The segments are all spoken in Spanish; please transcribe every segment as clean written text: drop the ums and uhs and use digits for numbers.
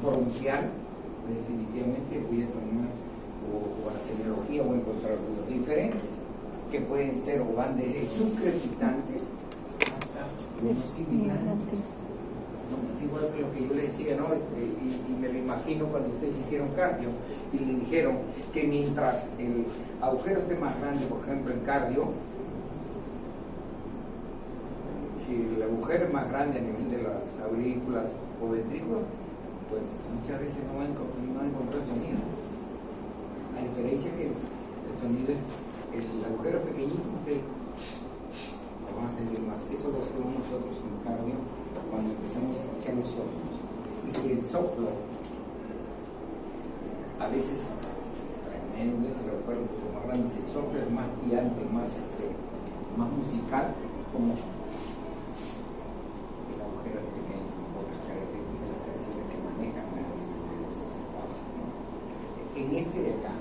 bronquial, pues definitivamente voy a tomar o a la semiología voy a encontrar ruidos diferentes, que pueden ser o van desde sucrepitantes hasta unos sibilantes. ¿No? Es igual que lo que yo le decía, ¿no? Y me lo imagino cuando ustedes hicieron cardio y le dijeron que mientras el agujero esté más grande, por ejemplo en cardio, si el agujero es más grande a nivel de las aurículas o ventrículos, pues muchas veces no va a encontrar el sonido. A diferencia que el sonido es, el agujero pequeñito, ustedes lo van a sentir más. Eso lo hacemos nosotros en cardio cuando empezamos a escuchar los soplos. Y si el soplo a veces tremendo, es el agujero mucho más grande, si el soplo es más piante, más musical, como el agujero pequeño, o las características de las canciones que manejan los espacios, ¿no? En este de acá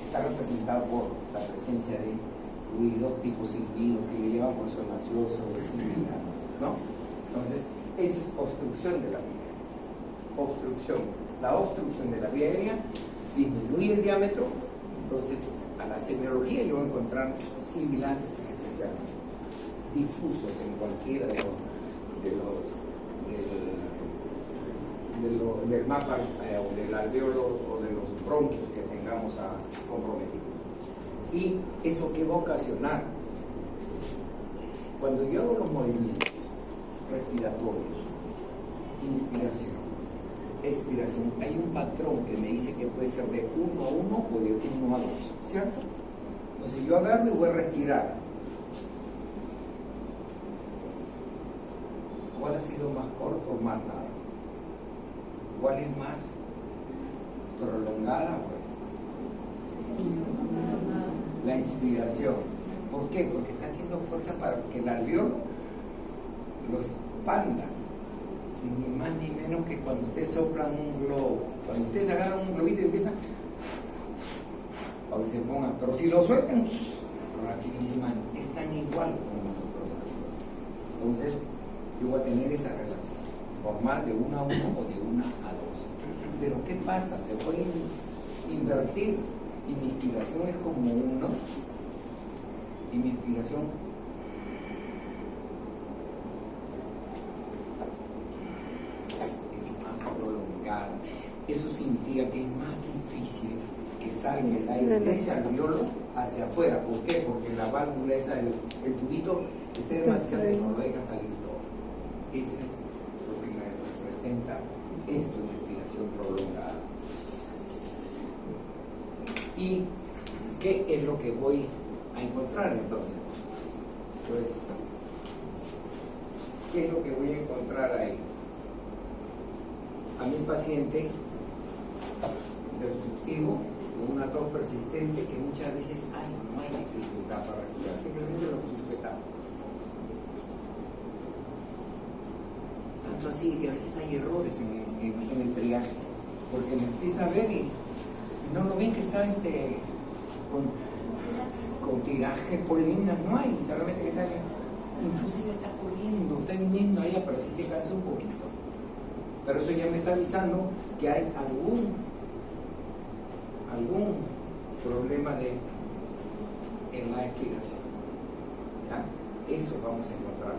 está representado por la presencia de ruidos tipo silbido que le llevan por sonacioso, sibilantes, ¿no? Entonces, esa es obstrucción de la vía aérea. Obstrucción. La obstrucción de la vía aérea disminuye el diámetro, entonces a la semiología yo voy a encontrar sibilantes especialmente, difusos en cualquiera del mapa o del alveolo o de los bronquios que tengamos comprometidos. ¿Y eso qué va a ocasionar? Cuando yo hago los movimientos respiratorios, inspiración, expiración, hay un patrón que me dice que puede ser de 1 a 1 o de 1 a 2, ¿cierto? Entonces yo agarro y voy a respirar. ¿Cuál ha sido más corto o más largo? ¿Cuál es más prolongada o esta? La inspiración. ¿Por qué? Porque está haciendo fuerza para que el alveolo lo expanda. Ni más ni menos que cuando ustedes soplan un globo. Cuando ustedes agarran un globito y empiezan a que se pongan, pero si lo sueltan rapidísimamente, están igual como nosotros alveolos. Entonces yo voy a tener esa relación normal de 1 a 1 o de 1 a 2. Pero ¿qué pasa? Se puede invertir y mi inspiración es como 1 y mi inspiración es más prolongada. Eso significa que es más difícil que salga el aire de ese alveolo hacia afuera. ¿Por qué? Porque la válvula esa, el tubito, está demasiado lejos, no lo deja salir todo. Eso es lo que me representa esto de inspiración prolongada. ¿Y qué es lo que voy a encontrar entonces? Pues, ¿qué es lo que voy a encontrar ahí? A mi paciente obstructivo con una tos persistente que muchas veces no hay dificultad para respirar, simplemente lo sujetamos. Tanto así que a veces hay errores en el triaje, porque me empieza a ver y no lo ven que está con tiraje polina, no hay, solamente que está inclusive está corriendo, está viniendo allá, pero sí se cansa un poquito. Pero eso ya me está avisando que hay algún problema en la expiración. ¿Ya? Eso vamos a encontrar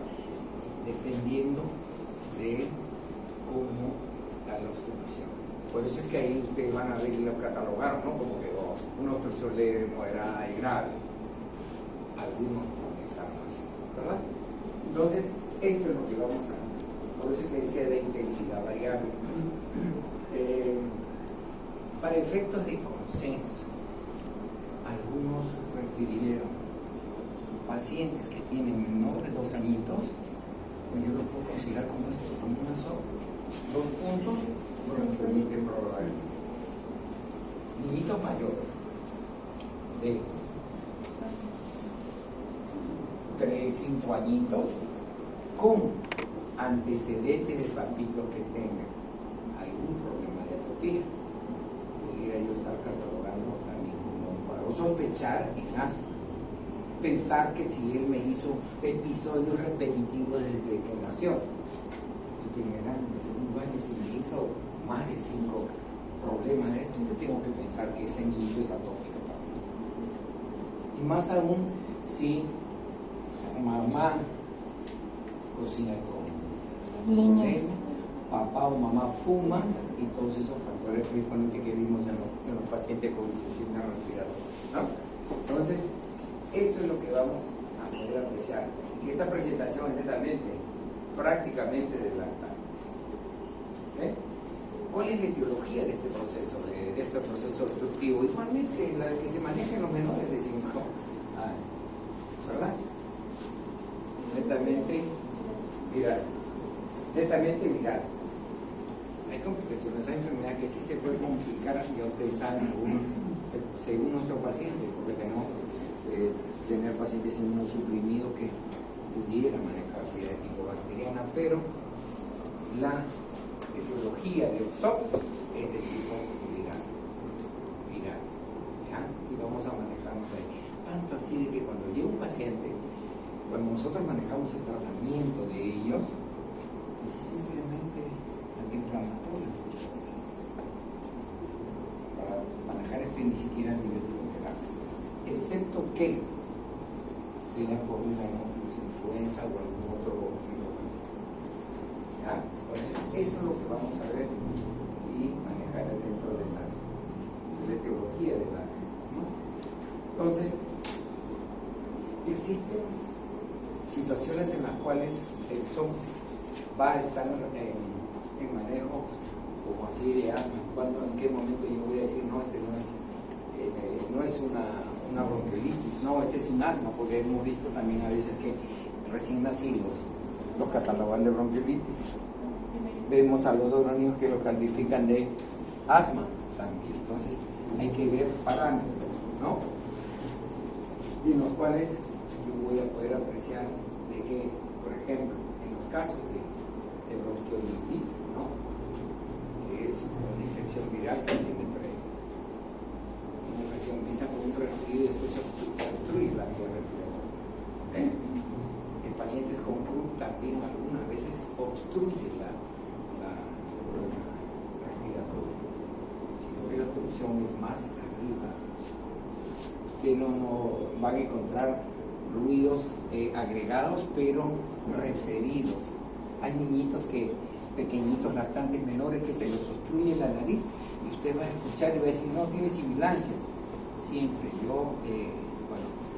dependiendo de cómo está la obstrucción. Por eso es que ahí ustedes van a ver y lo catalogaron, ¿no? Como que una obstrucción leve, moderada y grave. Algunos están así, ¿verdad? Entonces, esto es lo que vamos a... Por eso es que decía de intensidad variable. Para efectos de consenso, algunos refirieron pacientes que tienen menor de 2 añitos, pues yo lo puedo considerar como esto, como una sola. 2 puntos, bronquiolite probable. Niñitos mayores de 3, 5 añitos con antecedentes de papitos que tengan algún problema de atopía, pudiera yo estar catalogando también como o sospechar en asma. Pensar que si él me hizo episodios repetitivos desde que nació, el primer año, el segundo año, si me hizo más de 5 problemas de esto, yo tengo que pensar que ese niño es atópico también. Y más aún si mamá cocina con leña, papá o mamá fuma, y todos esos factores principalmente que vimos en los pacientes con insuficiencia respiratoria, ¿no? Entonces, eso es lo que vamos a poder apreciar. Y esta presentación es netamente, prácticamente de lactantes. ¿Okay? ¿Cuál es la etiología de este proceso, de este proceso obstructivo? Igualmente la que se maneja en los menores de 5 años, ¿verdad? Netamente viral. Netamente viral. Hay complicaciones, hay enfermedades que sí se pueden complicar, ya ustedes saben, según nuestro paciente, porque tenemos tener pacientes inmunosuprimidos que pudieran manejar sida de tipo bacteriana, pero la etiología del SOP es de tipo viral. ¿Ya? Y vamos a manejarnos ahí. Tanto así de que cuando llega un paciente, cuando nosotros manejamos el tratamiento de ellos, pues es simplemente antiinflamatorio. Para manejar esto y ni siquiera antibiótico terapia. Excepto que sea por una influenza o algún otro fenómeno. ¿Ya? Entonces, eso es lo que vamos a ver y manejar dentro de la etiología de la, ¿no? Entonces, existen situaciones en las cuales el SOP va a estar en manejo como así de asma. ¿Cuándo, en qué momento yo voy a decir no, este no es una bronquiolitis, no, este es un asma? Porque hemos visto también a veces que recién nacidos los catalogan de bronquiolitis. Vemos a los otros niños que lo califican de asma también. Entonces hay que ver parámetros, ¿no? Y en los cuales yo voy a poder apreciar de que, por ejemplo, en los casos de bronquiolitis, ¿no? Que es una infección viral que tiene una infección empieza con un resfriado y después se obstruye la vía respiratoria. En pacientes con CRUD también algunas veces obstruye la respiratoria, sino que la obstrucción es más arriba. Ustedes no van a encontrar ruidos agregados, pero referidos. Hay niñitos pequeñitos, lactantes menores, que se les obstruye la nariz y usted va a escuchar y va a decir, no, tiene sibilancias. Siempre yo,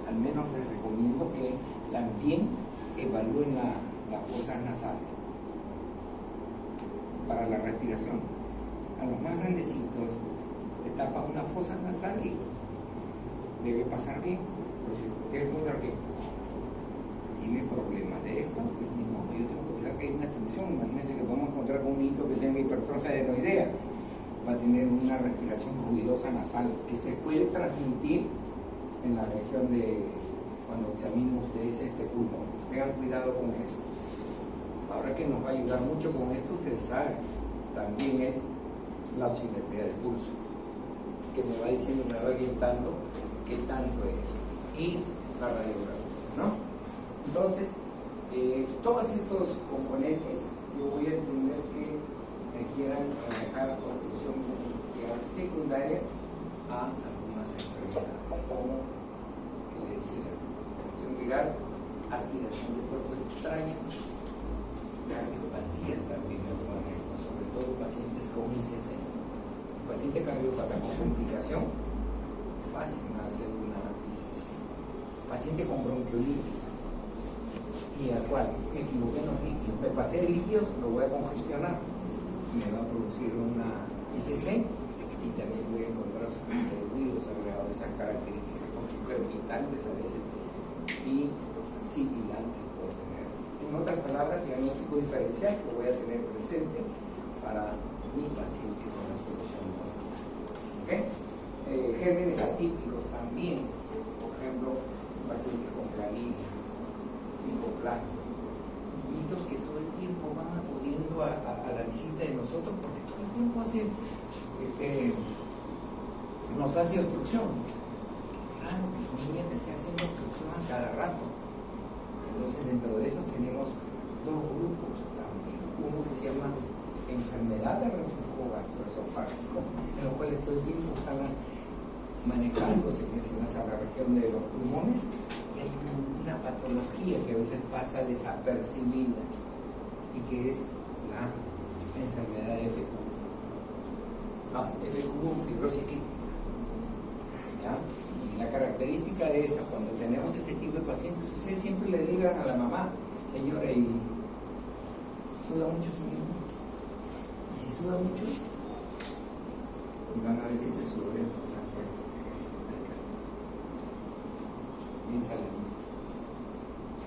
al menos les recomiendo que también evalúen las fosas nasales para la respiración. A los más grandecitos le tapan una fosa nasal y debe pasar bien. Pero si usted encuentra que tiene problemas de esto, pues ni modo, yo tengo que pensar que hay una obstrucción. Imagínense que podemos encontrar con un niño que tenga hipertrofia adenoidea, va a tener una respiración ruidosa nasal que se puede transmitir en la región de, cuando examinen ustedes este pulmón. Tengan cuidado con eso. Ahora que nos va a ayudar mucho con esto, ustedes saben, también es la oximetría del pulso, que me va diciendo, me va orientando qué tanto es, y la radiografía, ¿no? Entonces, todos estos componentes yo voy a entender que requieran manejar obstrucción bronquial secundaria a algunas enfermedades, como que le decía, infección viral, aspiración de cuerpo extraño, cardiopatías también con esto, sobre todo pacientes con ICC. El paciente cardiópata con complicación, fácil hacer una ICC. Paciente con bronquiolitis, y al cual me equivoqué en los líquidos, me pasé de líquidos, lo voy a congestionar, me va a producir una ICC y también voy a encontrar ruidos agregados de esas características con sus crepitantes a veces y sibilantes por tener. En otras palabras, diagnóstico diferencial que voy a tener presente para mi paciente con obstrucción bronquial. ¿Okay? Gérmenes atípicos también, por ejemplo, pacientes con clamidia, micoplasma, niños que todo el tiempo van acudiendo a la visita de nosotros porque todo el tiempo nos hace obstrucción. Claro que un niño que esté haciendo obstrucción a cada rato. Entonces, dentro de esos tenemos dos grupos también. Uno que se llama enfermedad de reflujo tronco gastroesofágico, en lo cual todo el tiempo estaba manejándose, que es la región de los pulmones, y hay una patología que a veces pasa desapercibida y que es la enfermedad de FQ. FQ, fibrosis quística. ¿Ya? Y la característica de esa, cuando tenemos ese tipo de pacientes, ustedes siempre le digan a la mamá, señora, ¿y suda mucho su hijo? Y si suda mucho, y van a ver que se sube bien saladito.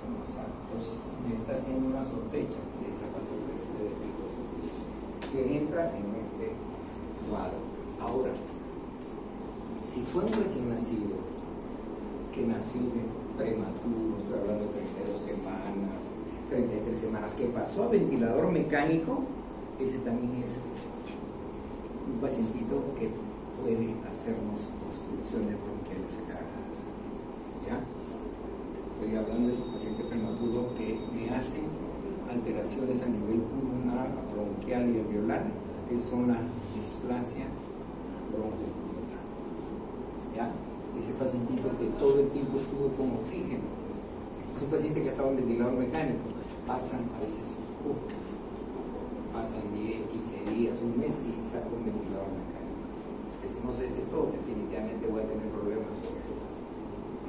Entonces me está haciendo una sospecha de esa patología de fibrosis que entra en este cuadro. Ahora, si fue un recién nacido que nació de prematuro, estoy hablando de 32 semanas, 33 semanas, que pasó a ventilador mecánico, ese también es un pacientito que puede hacernos obstrucciones bronquiales acá. ¿Ya? Estoy hablando de esos pacientes prematuros que me hacen alteraciones a nivel pulmonar, bronquial y alveolar, que son la displasia bronquiopulmonar. ¿Ya? Ese pacientito que todo el tiempo estuvo con oxígeno, es un paciente que estaba en ventilador mecánico, pasan a veces, pasan 10, 15 días, un mes y está con ventilador mecánico. Decimos todo, definitivamente voy a tener problemas con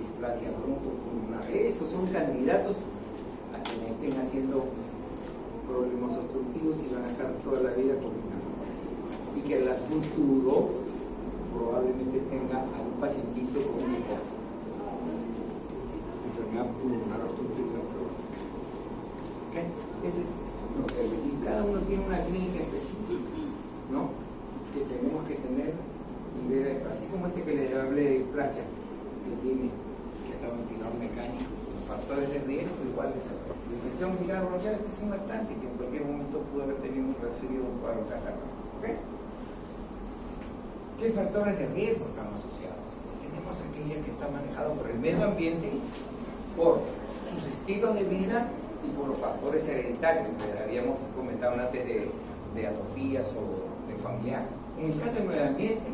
displasia bronquiopulmonar. Esos son candidatos a que me estén haciendo problemas obstructivos y van a estar toda la vida combinando. Y que en el futuro probablemente tenga a un pacientito con enfermedad pulmonar obstructiva crónica. ¿Okay? Ese es lo que y cada uno tiene una clínica específica, ¿no? Que tenemos que tener y ver, así como este que les hablé de displasia, que está ventilado mecánico, los factores de riesgo iguales a la infección viral bronquial, que es un lactante que en cualquier momento pudo haber tenido un resfrío o un cuadro catarro. ¿Okay? ¿Qué factores de riesgo están asociados? Pues tenemos aquella que está manejado por el medio ambiente, por sus estilos de vida y por los factores hereditarios que habíamos comentado antes de atopías o de familiar. En el caso del medio ambiente,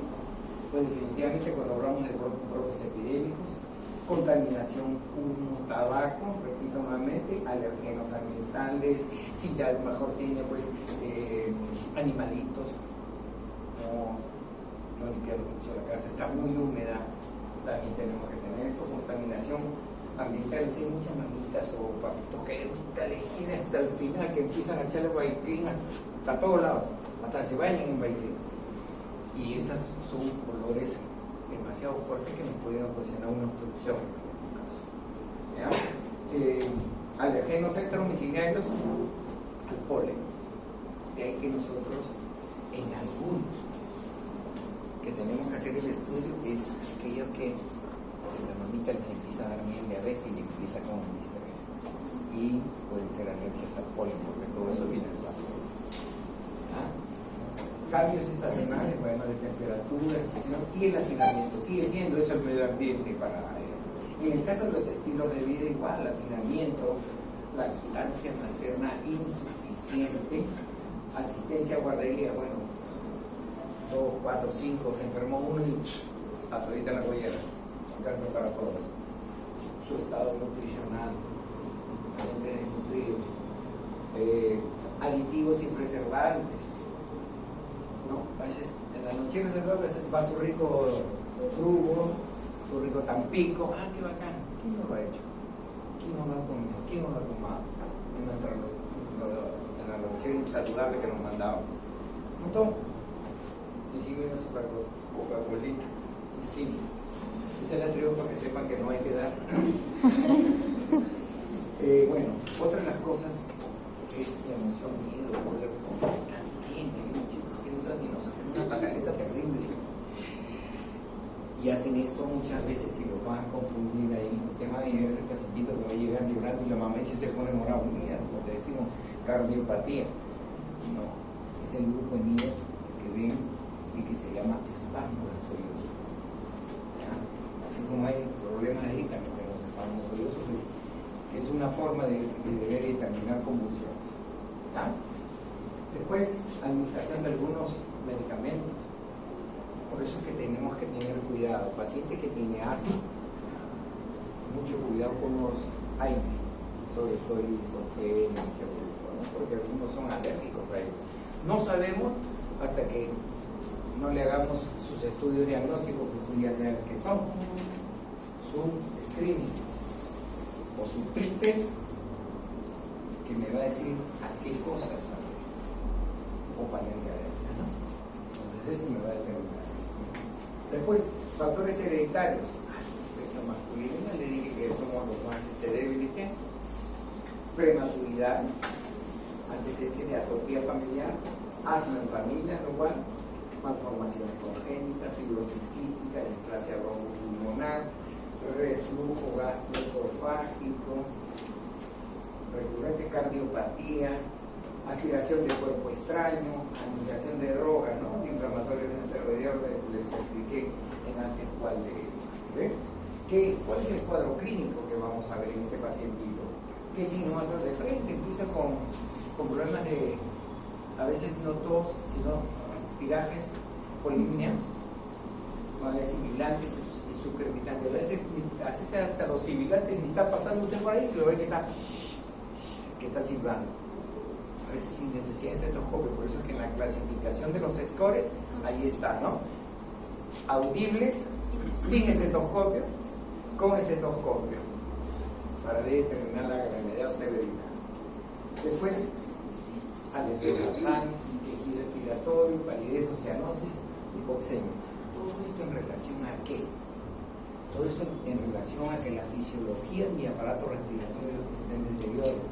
pues definitivamente cuando hablamos de brotes epidémicos, contaminación, humo, tabaco, repito nuevamente, alergenos ambientales, si ya a lo mejor tiene pues animalitos, no limpiar mucho la casa, está muy húmeda, también tenemos que tener esto, contaminación ambiental, si hay muchas mamitas o papitos que les gusta la esquina hasta el final, que empiezan a echarle Vaiclin hasta todos lados, hasta se bañan en Vaiclin. Y esas son olores demasiado fuertes que nos pueden ocasionar una obstrucción en algunos casos. Alergenos extradomiciliarios al polen. De ahí que nosotros, en algunos, que tenemos que hacer el estudio, es aquellos que la mamita les empieza a dar miel de abeja y empieza con listerina. Y pueden ser alergias al polen, porque todo eso viene del bajo. Cambios estacionales, bueno, de temperatura, y el hacinamiento, sigue siendo eso el medio ambiente para él. Y en el caso de los estilos de vida, igual, hacinamiento, lactancia materna insuficiente, asistencia a guardería, bueno, 2, 4, 5, se enfermó uno y hasta ahorita en la collera, alcanza para todos. Su estado nutricional, desnutrido, aditivos y preservantes. ¿No? A veces en la noche va su rico frugo, su rico tampico, qué bacán, ¿quién no lo ha hecho? ¿Quién no lo ha comido? ¿Quién no lo ha tomado? En la lonchera insaludable que nos mandaban. ¿No tomo? Y si viene su Coca-Cola, sí. Esa es la tribu para que sepan que no hay que dar. Bueno, otra de las cosas es la emoción, miedo, poder también hay muchos y nos hacen una pataleta terrible y hacen eso muchas veces y los van a confundir ahí, que va a venir ese pacientito que va a llegar llorando y la mamá dice se pone morado, mira, porque decimos cardiopatía. No, es el grupo de niños que ven y que se llama espasmo de los oídos. Así como hay problemas ahí también con los espasmos oídos, que es una forma de ver y terminar convulsiones. Después, administración de algunos medicamentos. Por eso es que tenemos que tener cuidado. Paciente que tiene asma, mucho cuidado con los aires, sobre todo el ibuprofeno, el ibuprofeno, ¿no? Porque algunos son alérgicos a ellos. No sabemos hasta que no le hagamos sus estudios diagnósticos, que tú ya sabes qué son, su screening o su test, que me va a decir a qué cosas sabe o para el alergia, ¿no? Entonces eso me va a determinar. Después, factores hereditarios. Sexo masculino, le dije que somos los más débiles. Prematuridad, antecedentes de atopía familiar, asma en familia, lo cual, malformaciones congénitas, fibrosis quística, displasia bronco-pulmonar, reflujo gastroesofágico, recurrente cardiopatía, aspiración de cuerpo extraño, administración de drogas, ¿no? Inflamatorios no esteroideos, les expliqué en antes cuál de ellos. ¿Ve? ¿Cuál es el cuadro clínico que vamos a ver en este pacientito? Que si no de frente empieza con problemas de, a veces no tos, sino tirajes, polimnia, va a haber sibilantes y sucrepitantes. A veces hasta los sibilantes ni está pasando usted por ahí y lo ve que está silbando. A veces sin necesidad de estetoscopio, por eso es que en la clasificación de los scores, ahí está, ¿no? Audibles, sin estetoscopio, con estetoscopio, para determinar la gravedad o severidad. Después, alergia de sangre, tejido respiratorio, palidez o cianosis, hipoxemia. Todo esto en relación a qué? Todo esto en relación a que la fisiología de mi aparato respiratorio esté en deterioro.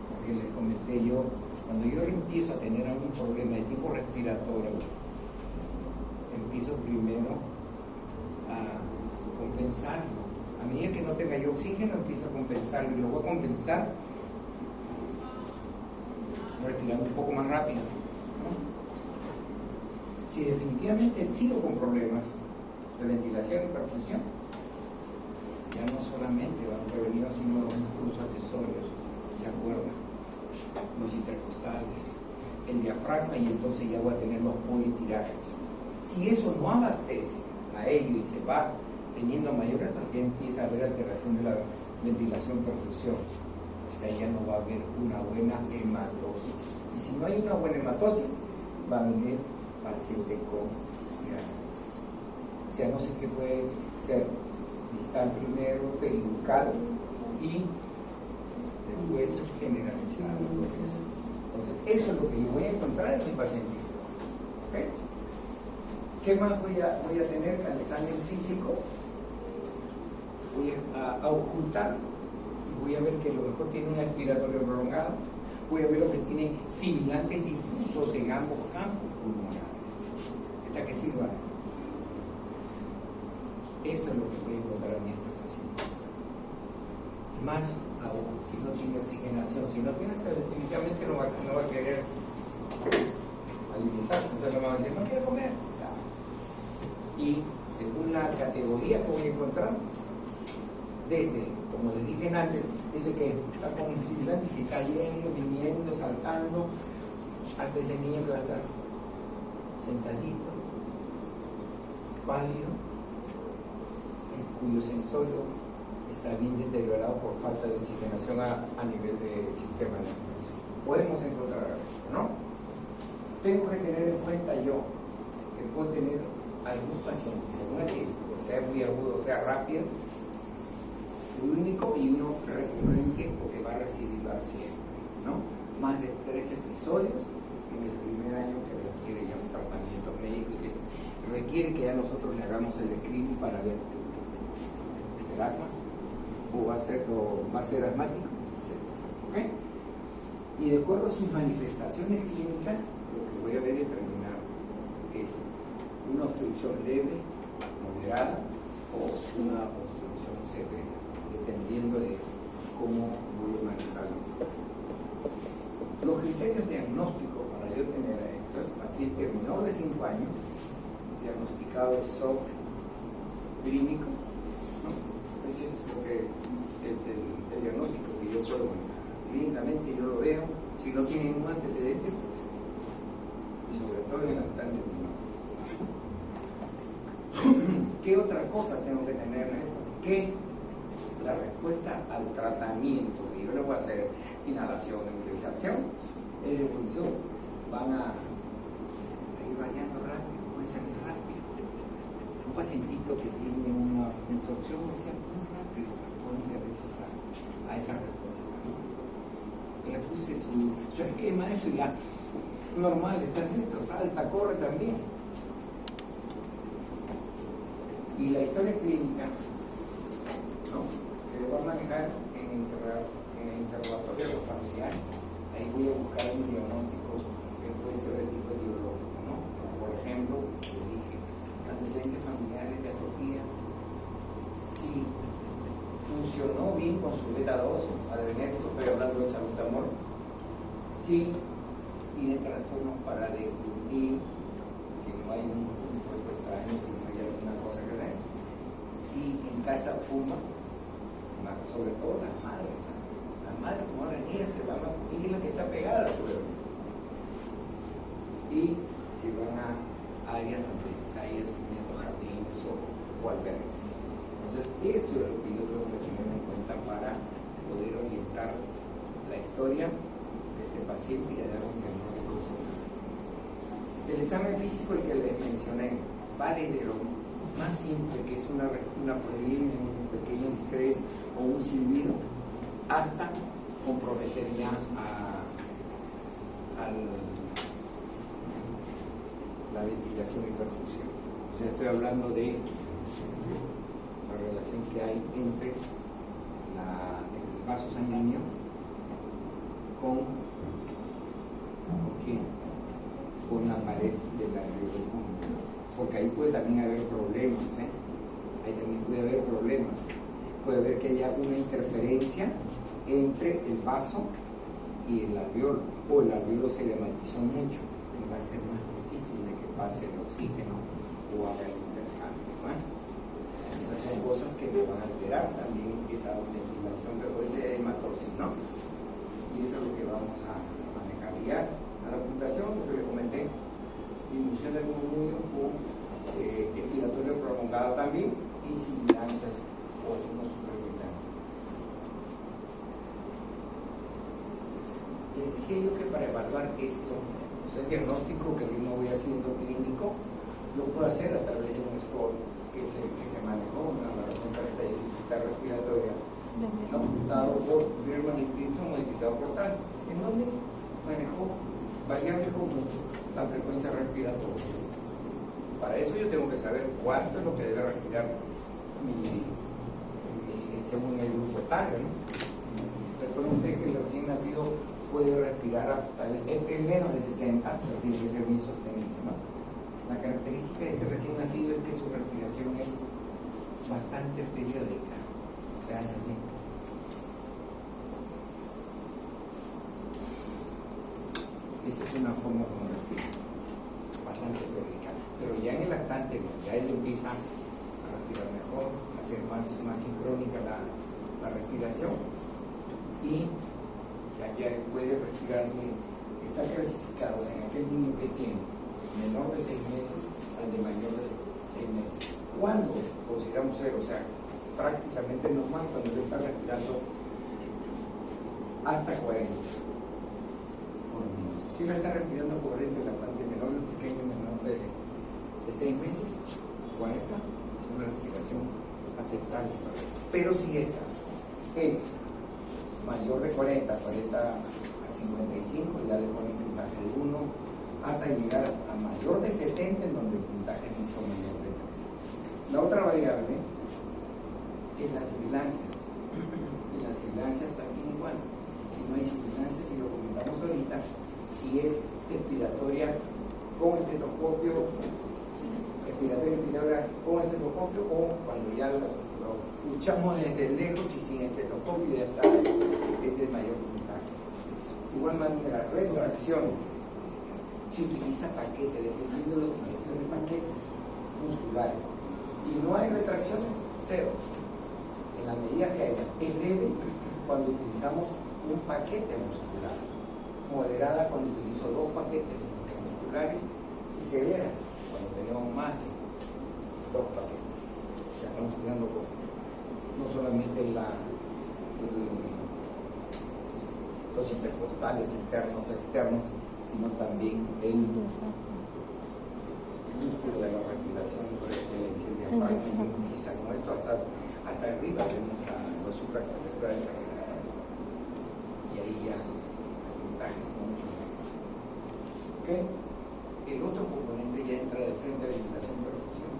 Porque les comenté yo, cuando yo empiezo a tener algún problema de tipo respiratorio, empiezo primero a compensarlo. A medida que no tenga yo oxígeno, empiezo a compensarlo y lo voy a compensar respirando un poco más rápido, ¿no? Si definitivamente sigo con problemas de ventilación y perfusión, ya no solamente van prevenidos sino los músculos accesorios, ¿se acuerdan? Los intercostales, el diafragma, y entonces ya voy a tener los politirajes. Si eso no abastece a ello y se va teniendo mayores, ya empieza a haber alteración de la ventilación-perfusión. O sea, ya no va a haber una buena hematosis. Y si no hay una buena hematosis, va a venir paciente con cianosis. Cianosis que puede ser distal primero, periducal y después generalizado. Entonces, eso es lo que yo voy a encontrar en mi paciente. ¿Okay? ¿Qué más voy a tener al examen físico? Voy a ocultarlo. Voy a ver que a lo mejor tiene un expiratorio prolongado, voy a ver lo que tiene sibilantes difusos en ambos campos pulmonares, hasta que sirva. Eso es lo que voy a encontrar en este paciente. Más aún, si no tiene oxigenación, si no tiene, definitivamente no va a querer alimentarse, entonces le va a decir, no quiere comer. Y según la categoría que voy a encontrar, desde, como les dije antes, dice que está con sibilante y se está yendo, viniendo, saltando, hasta ese niño que va a estar sentadito, pálido, cuyo sensorio está bien deteriorado por falta de oxigenación a nivel del sistema nervioso. Podemos encontrar esto, ¿no? Tengo que tener en cuenta yo que puedo tener algún paciente, según el típico, sea muy agudo, sea rápido, único y uno recurrente porque va a recidivar siempre, ¿no? Más de 3 episodios en el primer año que requiere ya un tratamiento médico y que requiere que ya nosotros le hagamos el screening para ver ¿es el asma? ¿O va a ser asmático? ¿Okay? Y de acuerdo a sus manifestaciones clínicas, lo que voy a ver y determinar es una obstrucción leve, moderada o una obstrucción severa, dependiendo de cómo voy a manejarlos. Los criterios diagnósticos para yo tener a estos pacientes menor de 5 años, diagnosticado de shock clínico, ¿no? Ese es lo que, el diagnóstico que yo puedo manejar. Clínicamente yo lo veo, si no tiene ningún antecedente, pues y sobre todo en el lactante menor. ¿Qué otra cosa tengo que tener en esto? Que la respuesta al tratamiento que yo le voy a hacer, inhalación, nebulización, evolución, van a ir variando rápido, pueden salir rápido. Un pacientito que tiene una instrucción muy rápido responde a veces a esa respuesta, ¿no? Le puse su esquema, esto ya normal, está recto, salta, corre también. Y la historia clínica, ¿no?, que voy a manejar en el interrogatorio de los familiares. Ahí voy a buscar un diagnóstico que puede ser de tipo etiológico, ¿no? Por ejemplo, le dije, antecedentes familiares de atopía, si funcionó bien con su beta-2, adrenérgico, estoy hablando de salud de amor, si tiene trastornos para deglutir, si no hay un cuerpo extraño, si no hay alguna cosa que ver, si en casa fuma, sobre todo las madres, como ahora ellas se van a y la que está pegada a su bebé, y si van a áreas donde hay esquimientos, jardines o albergues. Entonces eso es lo que yo tengo que tener en cuenta para poder orientar la historia de este paciente y dar un diagnóstico. El examen físico, el que les mencioné, va desde lo más simple, que es una polidemia, un pequeño estrés o un silbido, hasta comprometer ya la ventilación y perfusión. O sea, estoy hablando de la relación que hay entre el vaso sanguíneo con ¿quién? Con la pared del alveolo, porque ahí puede también haber problemas, ahí también puede haber problemas. Puede haber que haya una interferencia entre el vaso y el alveolo, o el alveolo se edematizó mucho y va a ser más difícil de que pase el oxígeno o haga el intercambio, ¿no? Esas son cosas que me van a alterar también esa ventilación o ese hematosis, ¿no? Y eso es lo que vamos a manejar. Ya a la ocultación, lo que le comenté, disminución del murmullo con expiratorio prolongado también y sibilancias o algunos supervitantes. Les decía yo que para evaluar esto, o sea, el diagnóstico que yo me voy haciendo clínico, lo puedo hacer a través de un score que se manejó, una evaluación para esta dificultad respiratoria, ¿no?, dado por Birman y Pearson, modificado por tal, en donde manejó variables como la frecuencia respiratoria. Para eso yo tengo que saber cuánto es lo que debe respirar según el grupo etario, ¿no? Recuerden ustedes que el recién nacido puede respirar hasta menos de 60, pero tiene que ser muy sostenible, ¿no? La característica de este recién nacido es que su respiración es bastante periódica, o sea, es así. Esa es una forma como respira, bastante periódica. Pero ya en el lactante, ya él empieza a respirar mejor, a ser más sincrónica la respiración, y ya puede respirar bien. Está clasificado en aquel niño que tiene menor de 6 meses al de mayor de 6 meses. ¿Cuándo consideramos cero? O sea, prácticamente normal cuando él está respirando hasta 40 por minuto. Si lo está respirando por el lactante menor, el pequeño menor de 6 meses, 40, es una respiración aceptable. Pero si esta es mayor de 40 a 55, ya le ponen puntaje de 1, hasta llegar a mayor de 70, en donde el puntaje es mucho mayor de 3. La otra variable es las sibilancias. Y las sibilancias también igual. Si no hay sibilancias, si lo comentamos ahorita, si es expiratoria con estetoscopio, expiratoria con estetoscopio, o cuando ya lo escuchamos desde lejos y sin estetoscopio, ya está, es el mayor puntaje. Igual manera, retracciones. Se utiliza paquete, dependiendo de la utilización de paquetes musculares. Si no hay retracciones, cero. En la medida que haya, es leve cuando utilizamos un paquete muscular, moderada cuando utilizo 2 paquetes musculares. musculares y severa, cuando tenemos más de 2 pacientes. Ya estamos estudiando no solamente los intercostales internos, externos, sino también el músculo de la respiración, por excelencia, el diafragma, y empieza con esto hasta arriba vemos los supracorticales y ahí ya puntajes mucho mejor. ¿Okay? El otro componente ya entra de frente a ventilación perfusión,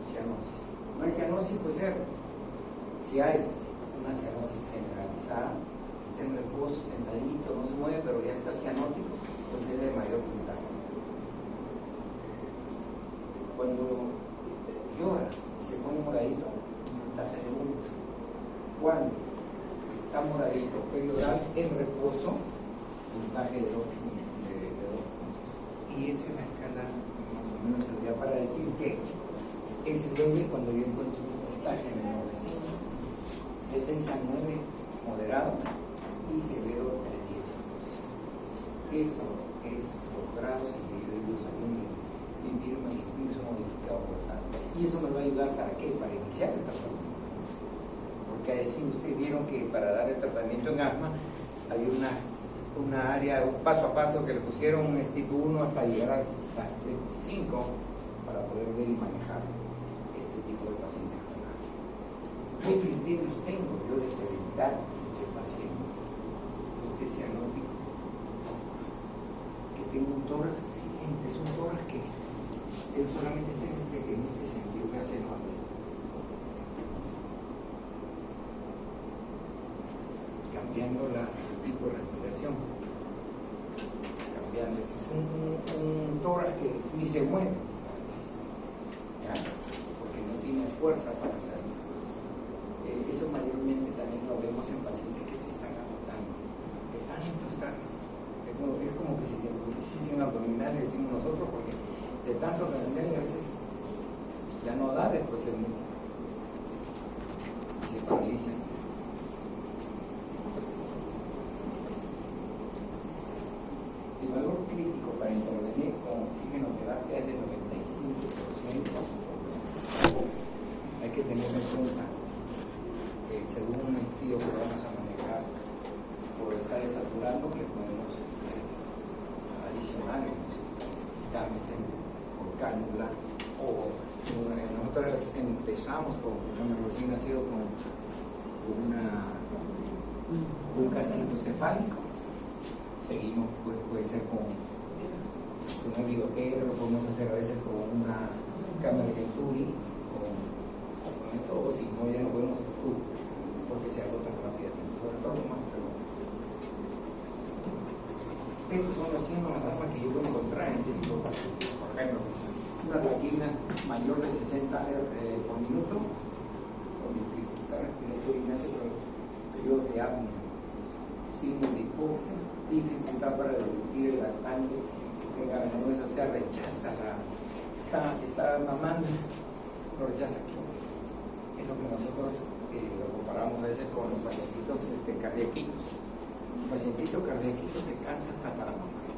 cianosis. No hay cianosis, pues si hay una cianosis generalizada, está en reposo, sentadito, no se mueve, pero ya está cianótico, pues es de mayor puntaje. Cuando llora y se pone moradito, puntaje de 1. Cuando está moradito, perioral, en reposo, puntaje de 2 puntos. Y esa es la escala más o menos sería para decir que es leve cuando yo encuentro un puntaje menor de 5, de 6 a 9 moderado y severo de 10 a 12. Eso es los grados en que yo digo vivir modificado por tanto. Y eso me va a ayudar para qué? Para iniciar el tratamiento. Porque así ustedes vieron que para dar el tratamiento en asma había una área, un paso a paso que le pusieron un tipo 1 hasta llegar hasta 5 para poder ver y manejar este tipo de pacientes con asma. ¿Qué criterios tengo yo de severidad de este paciente? Este cianótico, que tengo un tórax silente, es un tórax que él solamente está en este sentido que hace más bien. Cambiando el tipo de respiración. Cambiando. Esto es un tórax que ni se mueve, ¿ya? Porque no tiene fuerza para salir. Eso mayormente también lo vemos en pacientes que se están agotando. De tanto estar. Es como que si hiciesen abdominales, decimos nosotros, porque de tanto que a veces ya no da después el músculo y se paraliza. El valor crítico para intervenir con oxigenoterapia es de 95%. Hay que tener en cuenta que según el fío que vamos a manejar por estar desaturando, le podemos adicionar cambios por cánula o nosotros empezamos con un recién nacido con un casquito cefálico. Seguimos, puede ser con una bigotera, lo podemos hacer a veces con una cámara de Venturi con esto, o si no ya no podemos hacer tubo porque se agota rápidamente, sobre todo más pero estos son los síntomas de asma que yo puedo encontrar en este tipo de pacientes. Por ejemplo, una taquina mayor de 60 por minuto con dificultad respiratoria y hace periodos de apnea, signos de hipoxia, dificultad para deglutir el lactante, que tenga menores, o sea, rechaza está mamando, lo rechaza. Es lo que nosotros lo comparamos a veces con los pacientitos cardíaquitos. El pacientito cardíaquito se cansa hasta para mamar,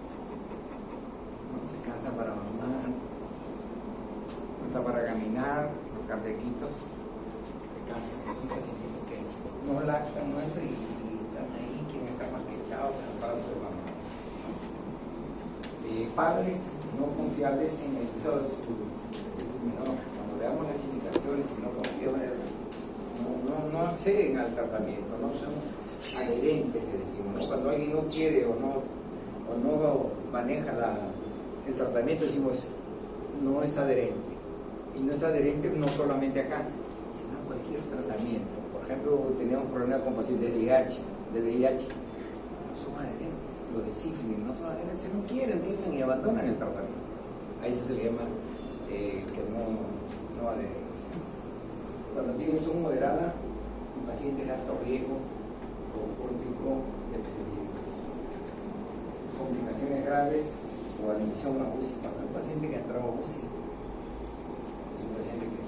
¿no? Se cansa para mamar, hasta para caminar. Los cardíaquitos se cansan. Es un pacientito que no lactan, no entra y están ahí, quieren estar más que echados en el brazo de mamá. Padres no confiables en el cuidado de sus menores. Cuando veamos las indicaciones y no confían, no acceden al tratamiento, no son adherentes, le decimos, ¿no? Cuando alguien no quiere o no maneja el tratamiento, decimos no es adherente. Y no es adherente no solamente acá, sino a cualquier tratamiento. Por ejemplo, tenemos problemas con pacientes de VIH, no son adherentes. Los de sífilis no son adherentes, no quieren, dejan y abandonan el tratamiento. A eso se le llama que no adherentes. Cuando tienen son moderada, el paciente de alto riesgo córtico dependientes, complicaciones graves o admisión a UCI. Cuando el paciente que ha entrado a UCI es un paciente que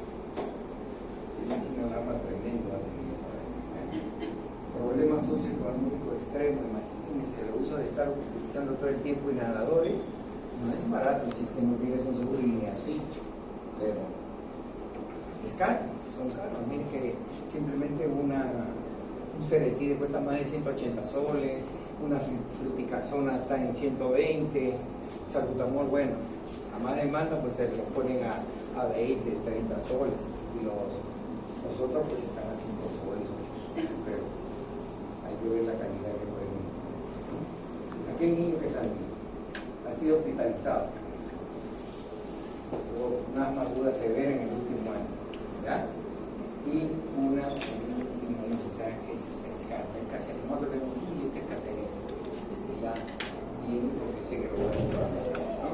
tiene una alarma tremenda, problemas socioeconómicos extremos, imagínense el uso de estar utilizando todo el tiempo inhaladores, No es barato si es que no tienes un seguro ni así, pero es caro, son caros. Miren que simplemente un Ceretide cuesta más de 180 soles, una fruticasona está en 120, salbutamol, bueno, a más demanda pues se los ponen a 20, 30 soles, y los otros pues están a 5 soles, 8 soles, pero hay que ver la calidad que pueden. Aquel niño que está aquí ha sido hospitalizado por una amargura severa en el último año, ¿ya? Y un último necesario que es el cáncer. Nosotros le hemos dicho que es cáncer, ya viene porque sé que lo va a hacer, ¿no?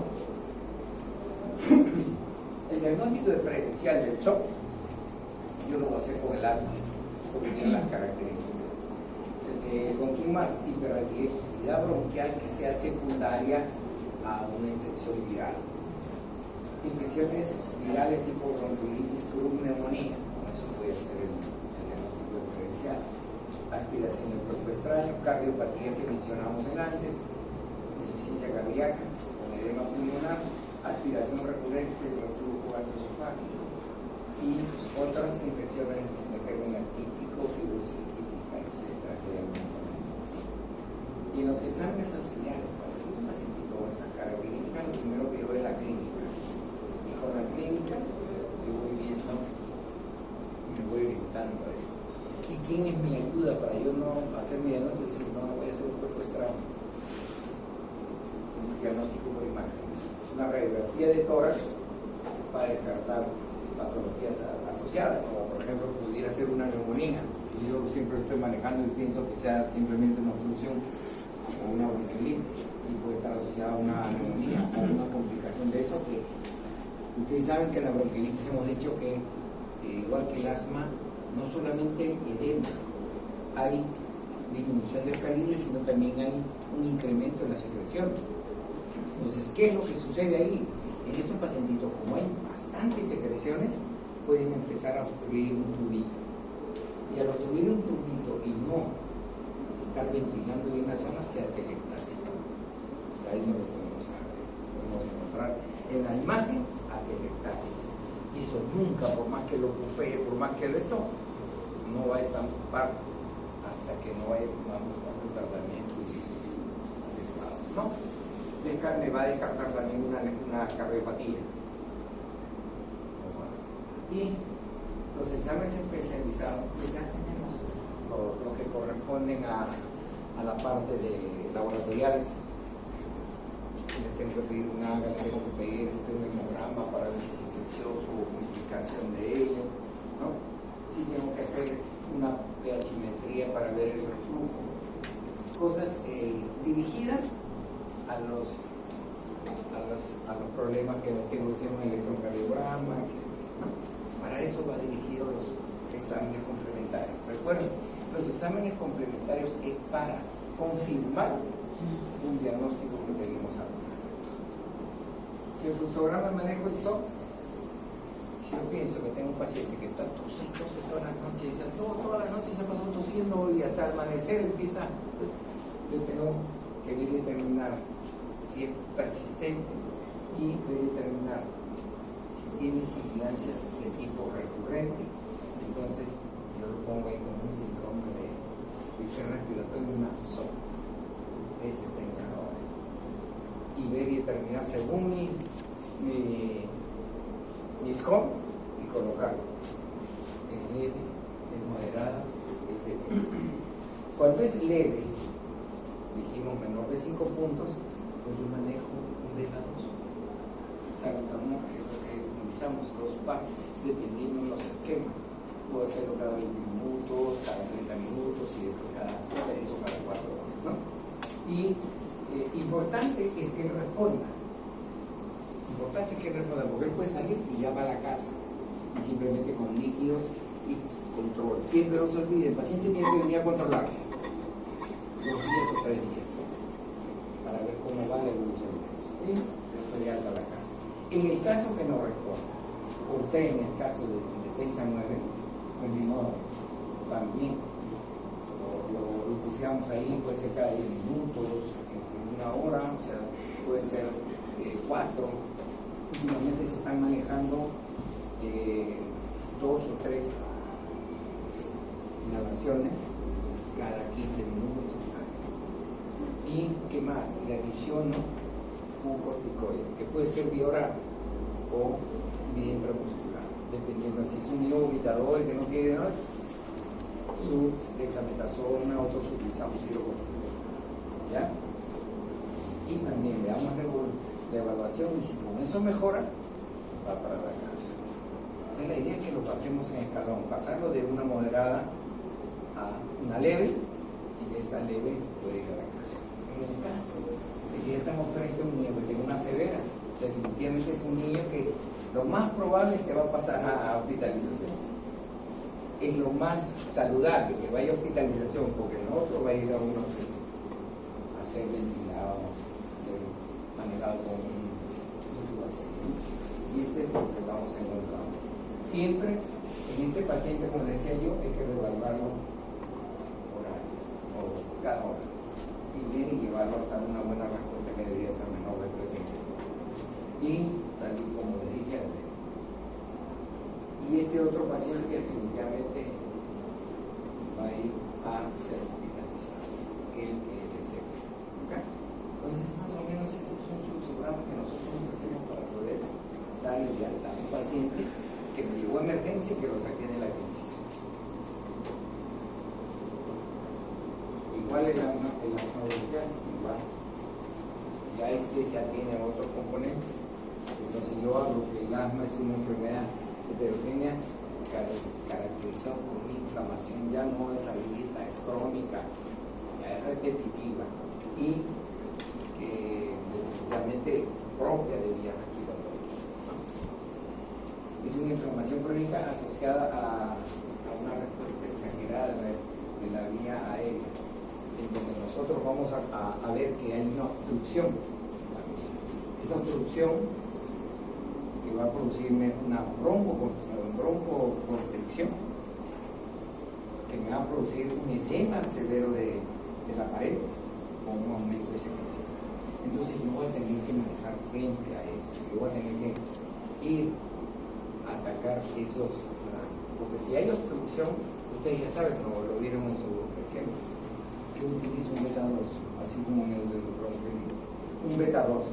El diagnóstico diferencial del shock yo lo voy a hacer con el asma, porque tiene las características. ¿Con quién más? Hiperactividad bronquial que sea secundaria a una infección viral. Infecciones virales tipo bronquiolitis, neumonía, eso puede ser el diagnóstico diferencial. Aspiración del cuerpo extraño, cardiopatía que mencionamos antes, insuficiencia cardíaca, con edema pulmonar, aspiración recurrente del reflujo gastroesofágico y otras infecciones de germen atípico, fibrosis quística, etc. Y en los exámenes auxiliares, cuando un pacientito va a sacar clínica, lo primero que yo veo es la clínica. Y con la clínica yo voy viendo, me voy orientando a esto. ¿Y quién es mi ayuda para yo no hacer mi diagnóstico y decir, no, voy a hacer un cuerpo extraño? Un diagnóstico por imágenes. Una radiografía de tórax para descartar patologías asociadas, como por ejemplo pudiera ser una neumonía. Y yo siempre estoy manejando y pienso que sea simplemente una obstrucción o una bronquiolitis y puede estar asociada a una neumonía o una complicación de eso. Que ustedes saben que en la bronquiolitis hemos dicho que igual que el asma, no solamente edema, hay disminución del calibre, sino también hay un incremento en la secreción. Entonces, ¿qué es lo que sucede ahí? En estos pacientitos, como hay bastantes secreciones, pueden empezar a obstruir un tubito. Y al obstruir un tubito y no estar ventilando bien la zona, se atelectasia. O sea, eso lo podemos encontrar en la imagen, atelectasis. Y eso nunca, por más que lo bufee, por más que lo esto, no va a estampar hasta que no vamos a un tratamiento adecuado, ¿no? Me va a descartar también una cardiopatía. Y los exámenes especializados, pues ya tenemos los que corresponden a la parte de laboratorial. Le tengo que pedir un AGA, le tengo que pedir un hemograma para ver si es infeccioso o complicación de ello, ¿no? Si tengo que hacer una pHmetría para ver el reflujo, cosas dirigidas a los problemas que tengo que hacer un electrocardiograma, etc., ¿no? Para eso va dirigido los exámenes complementarios. Recuerden, los exámenes complementarios es para confirmar un diagnóstico que tenemos ahora. Si el fluxograma manejo el SOP, si yo pienso que tengo un paciente que está tosiendo todas las noches, todas las noches se ha pasado tosiendo y hasta el amanecer empieza, pues, yo tengo que ver y determinar si es persistente y ver y determinar si tiene sibilancias de tipo recurrente. Entonces yo lo pongo ahí como un síndrome de disfunción respiratoria, una SOP. Ese tenga ahora. Y ver y determinar según mi SCOM y colocarlo. Es leve, es moderada, es severa. Cuando es leve, dijimos menor de 5 puntos, pues yo manejo un beta-2. Salbutamol, que es lo que utilizamos, los PAF, dependiendo de los esquemas. Puedo hacerlo cada 20 minutos, cada 30 minutos y después cada 3 o cada 4 horas, ¿no? Y importante es que él responda. Importante es que él responda, porque él puede salir y ya va a la casa. Y simplemente con líquidos y control. Siempre no se olvide, el paciente tiene que venir a controlarse 2 días o 3 días para ver cómo va la evolución de eso. Y después ya va a la casa. En el caso que no responda, o usted en el caso de 6 a 9, pues ni modo, también lo buceamos ahí, puede ser cada 10 minutos, en 1 hora, o sea, puede ser 4, últimamente se están manejando 2 o 3 inhalaciones cada 15 minutos. ¿Y qué más? Le adiciono un corticoide, que puede ser vía oral o vía intramuscular, dependiendo si es un inhibitador que no tiene nada, su dexametasona, otros utilizamos hidrocortisona, ¿ya? Y también le damos la evaluación y si con eso mejora, va para la casa. Entonces la idea es que lo pasemos en escalón, pasarlo de una moderada a una leve y de esta leve puede ir a la casa. En el caso de que ya estamos frente a un niño que tiene una severa, definitivamente es un niño que lo más probable es que va a pasar a hospitalización. Es lo más saludable que vaya a hospitalización, porque el otro va a ir a un oxígeno, a ser ventilado, a ser manejado con intubación. Y este es lo que vamos encontrando. Siempre en este paciente, como decía yo, hay que reevaluarlo oral o cada hora y bien y llevarlo hasta una buena respuesta que debería ser menor de 3 minutos. Y tal y como le dije antes. Y este otro paciente que definitivamente va a ir a ser hospitalizado, el que desea. ¿Okay? Entonces, más o menos ese es un fluxograma que nosotros hacemos para poder darle de alta a un paciente que me llegó a emergencia y que lo saqué de la crisis. Igual el asma bronquial, igual. Ya ya tiene otros componentes. Entonces yo hablo que el asma es una enfermedad heterogénea caracterizada por una inflamación, ya no es aguda, es crónica, ya es repetitiva y que definitivamente propia de vías respiratorias. Es una inflamación crónica asociada a una respuesta exagerada de la vía aérea, en donde nosotros vamos a ver que hay una obstrucción también. Esa obstrucción que va a producirme una broncoconstricción, que me va a producir un edema severo de la pared con un aumento de secreciones. Entonces yo voy a tener que manejar frente a eso, yo voy a tener que ir a atacar esos, porque si hay obstrucción, ustedes ya saben, como lo vieron en su ejemplo, yo utilizo un beta 2, así como en el bronquiolitis, un beta 2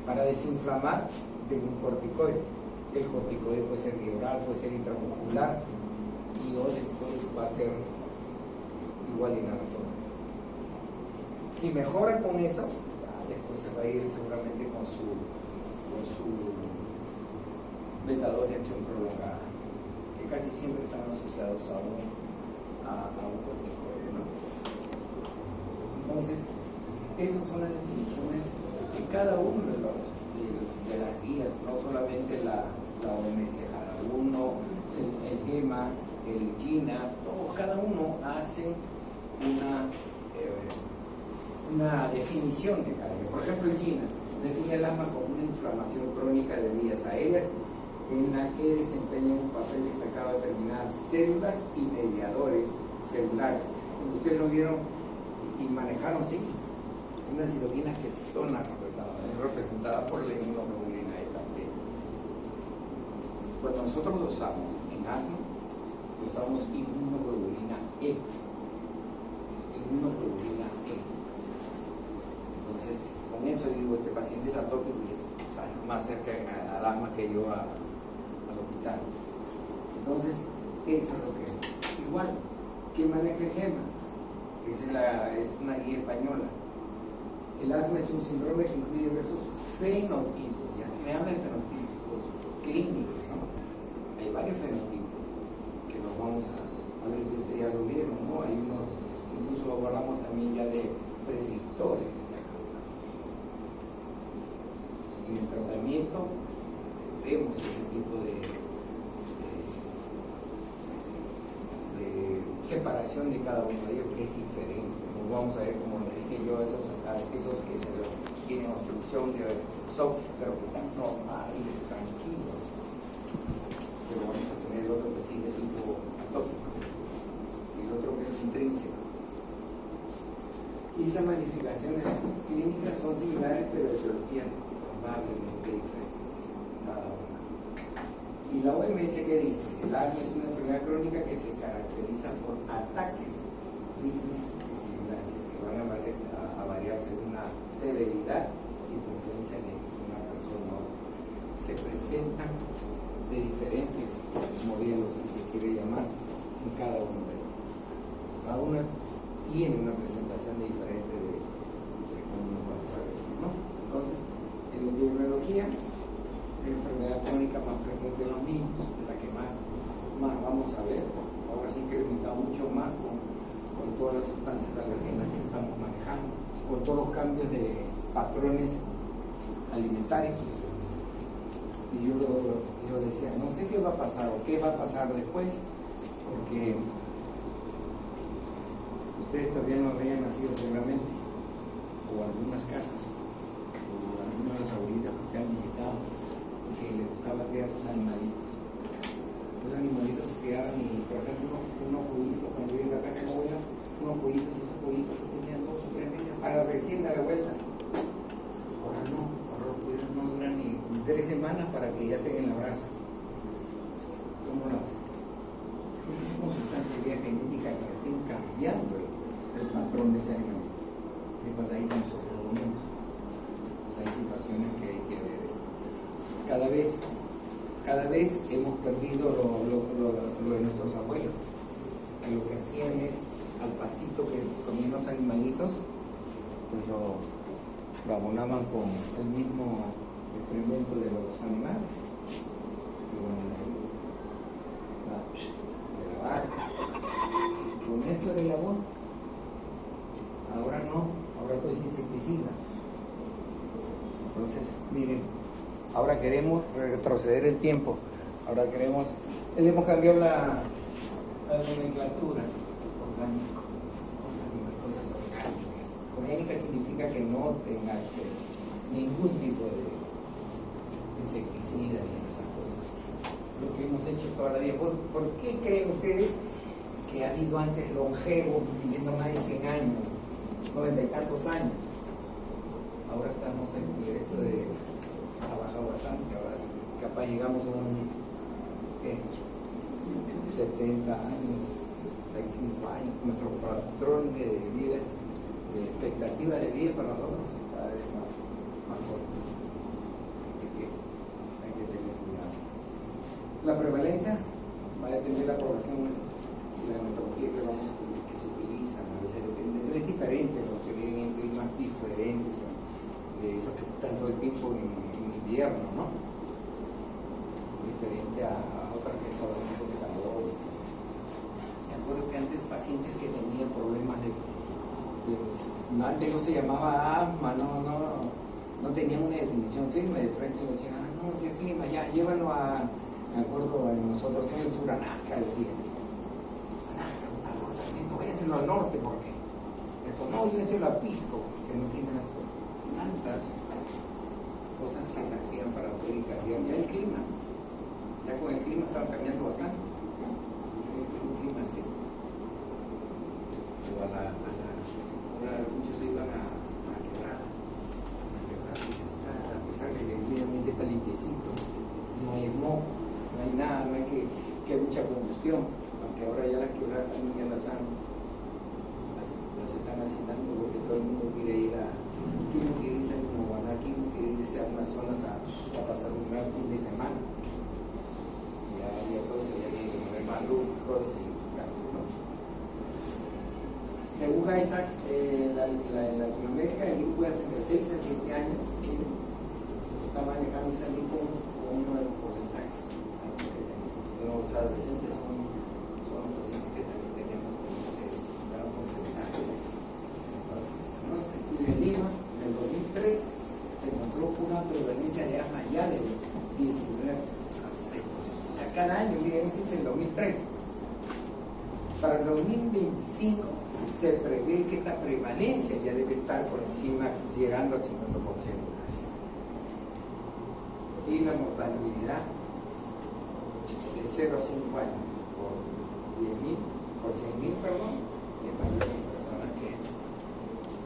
para desinflamar de un corticoide. El corticoide puede ser vía oral, puede ser intramuscular y o después va a ser igual inhalatórico. Si mejora con eso, después se va a ir seguramente con su beta 2 de acción prolongada, que casi siempre están asociados a un corticoide, ¿no? Entonces, esas son las definiciones de cada uno de las guías, no solamente la OMS, cada uno, el GEMA, el GINA, todos, cada uno hace una definición de cada guía. Por ejemplo, el GINA define el asma como una inflamación crónica de vías aéreas en la que desempeñan un papel destacado determinadas células y mediadores celulares. Cuando ustedes lo vieron y manejaron, sí, unas citoquinas que son representadas por la inmunoglobulina E también. Cuando nosotros lo usamos en asma, usamos inmunoglobulina E. Inmunoglobulina E. Entonces, con eso digo, este paciente es atópico y está más cerca al asma que yo al hospital. Entonces, eso es lo que es. Igual, ¿quién maneja el GEMA? Es una guía española. El asma es un síndrome que incluye diversos fenotipos. Ya me habla de fenotipos clínicos, ¿no? Hay varios fenotipos que nos vamos a ver, que ustedes ya lo vieron, ¿no? Hay unos, incluso hablamos también ya de predictores. En el tratamiento vemos ese tipo de separación de cada uno de ellos, que es diferente. Nos vamos a ver, como les dije yo, esos que tienen obstrucción de SOP, pero que están normales, tranquilos. Pero vamos a tener el otro que sí de tipo atópico y el otro que es intrínseco. Y esas manifestaciones clínicas clínicas son similares, pero etiologías probablemente diferentes, cada una. Y la OMS, ¿qué dice? El asma es una enfermedad crónica que se caracteriza por ataques disciplinarios que van a variar según la severidad y frecuencia de una persona. Se presentan de diferentes modelos, si se quiere llamar, en cada uno de ellos. Cada uno tiene una presentación diferente de cómo vamos a ver, ¿no? Entonces, en la epidemiología, la enfermedad crónica más frecuente en los niños, de la que más vamos a ver. Ahora se ha incrementado mucho más con todas las sustancias alergenas que estamos manejando, con todos los cambios de patrones alimentarios. Y yo decía, no sé qué va a pasar o qué va a pasar después, porque ustedes todavía no habían nacido seguramente, o algunas casas, o algunas de las abuelitas que ustedes han visitado y que les gustaba criar sus animalitos. Los animalitos se criaban y, por ejemplo, unos pollitos, cuando yo iba a la casa de mi abuela, unos pollitos, y esos pollitos que tenían 2 o 3 meses para recién dar de vuelta. Ahora no, ahora los pollitos no duran ni 3 semanas para que ya estén en la brasa. ¿Cómo lo hacen? Con sustancias de vía genética que estén cambiando el patrón de ese animal. ¿Qué pasa ahí con nosotros los humanos? Pues hay situaciones que hay que ver esto. Cada vez hemos perdido lo de nuestros abuelos. Que lo que hacían es al pastito que comían los animalitos, pues lo abonaban con el mismo excremento de los animales. Y bueno, de la vaca. Con eso era el abono. Ahora no, ahora todo es insecticida. Entonces, miren, ahora queremos retroceder el tiempo. Ahora le hemos cambiado la nomenclatura. Orgánico, cosas orgánicas. Orgánica significa que no tenga ningún tipo de insecticida ni esas cosas. Lo que hemos hecho toda la vida. ¿Por qué creen ustedes que ha habido antes longevos viviendo más de 100 años, 90 y tantos años? Ahora estamos en esto ha bajado bastante. Ahora capaz llegamos a un 70 años, 75 años. Nuestro patrón de vida, de expectativa de vida para nosotros cada vez más corto. Así que hay que tener cuidado. La prevalencia va a depender de la población y la metodología que se utiliza. A veces es diferente, los que viven en climas diferentes, de esos que están todo el tiempo en invierno, ¿no? Diferente a otras que son de calor. Me acuerdo que antes pacientes que tenían problemas antes no se llamaba asma, no tenían una definición firme. De frente le decían, no, ese clima, ya llévalo me acuerdo, nosotros en el sur, a Nazca, decían, no voy a hacerlo al norte, porque esto no, yo voy a hacerlo a Pisco, que no tiene tantas cosas que se hacían para poder cambiar ya el clima. Ya con el clima estaba cambiando bastante. El clima sí. O ahora muchos se iban a quebrar. A pesar de que el medio ambiente está limpiecito, no hay smog, no hay nada, no hay que mucha combustión, aunque ahora ya las quebradas también ya las están haciendo porque todo el mundo quiere irse a Moguaná, quién quiere irse a unas zonas a pasar un gran fin de semana. Ya todo eso, ya hay que poner más luz, cosas así, ¿no? Según Isaac, en Latinoamérica el grupo de entre 6 a 7 años está manejando ese con uno de los porcentajes. Los adolescentes son los pacientes que también tenemos con ese gran porcentaje. En este estudio en Lima, en el 2003, se encontró una prevalencia de asma ya de 19 a 6%. O sea, cada año, miren, ese es el 2003. Para el 2025 se prevé que esta prevalencia ya debe estar por encima, llegando al 50% casi. Y la mortalidad de 0 a 5 años por 100.000, y en personas que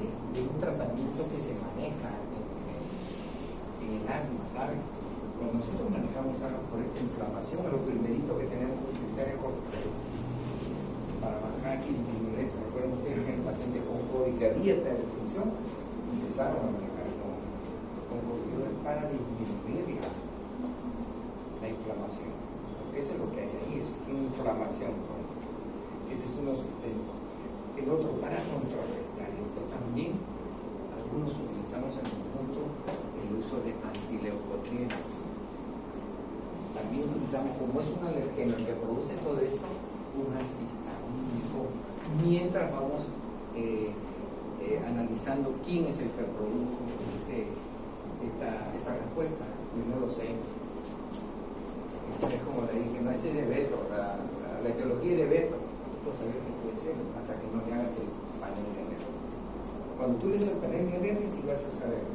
base de un tratamiento que se maneja en el asma, ¿saben? Cuando nosotros manejamos asma por esta inflamación, lo primerito que tenemos que utilizar es corticoides para bajar y disminuir esto. Recuerden ustedes que el paciente con COVID que había esta restricción, empezaron a manejar con corticoides para disminuir la inflamación. Porque eso es lo que hay ahí, es una inflamación. Ese es uno. El otro, para contrarrestar esto también, algunos utilizamos en el punto el uso de antileucotrienos. También utilizamos, como es un alergeno el que produce todo esto, un antihistamínico, mientras vamos analizando quién es el que produjo esta respuesta. Yo no lo sé. Eso es como le dije, no, este es de Beto, la etiología es de Beto. No saber qué puede ser hasta que no le hagas el panel de alergia. Cuando tú le haces el panel de alergia, sí vas a saber,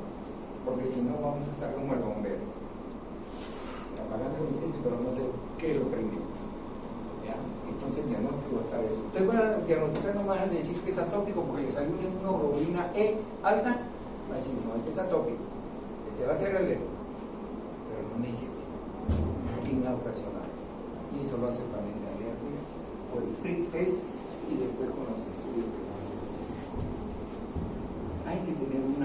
porque si no vamos a estar como el bombero, apagando el incendio, pero no sé qué lo prendió. ¿Ya? Entonces el diagnóstico está eso. Usted va a diagnosticar nomás a decir que es atópico porque le salió una hemoglobina E alta, va a decir, no, este es atópico, este va a ser alérgico, pero no me dice quién ha ocasionado. Y eso lo hace el panel de alergia por el FRIT test y después con los estudios que vamos a hacer. Hay que tener en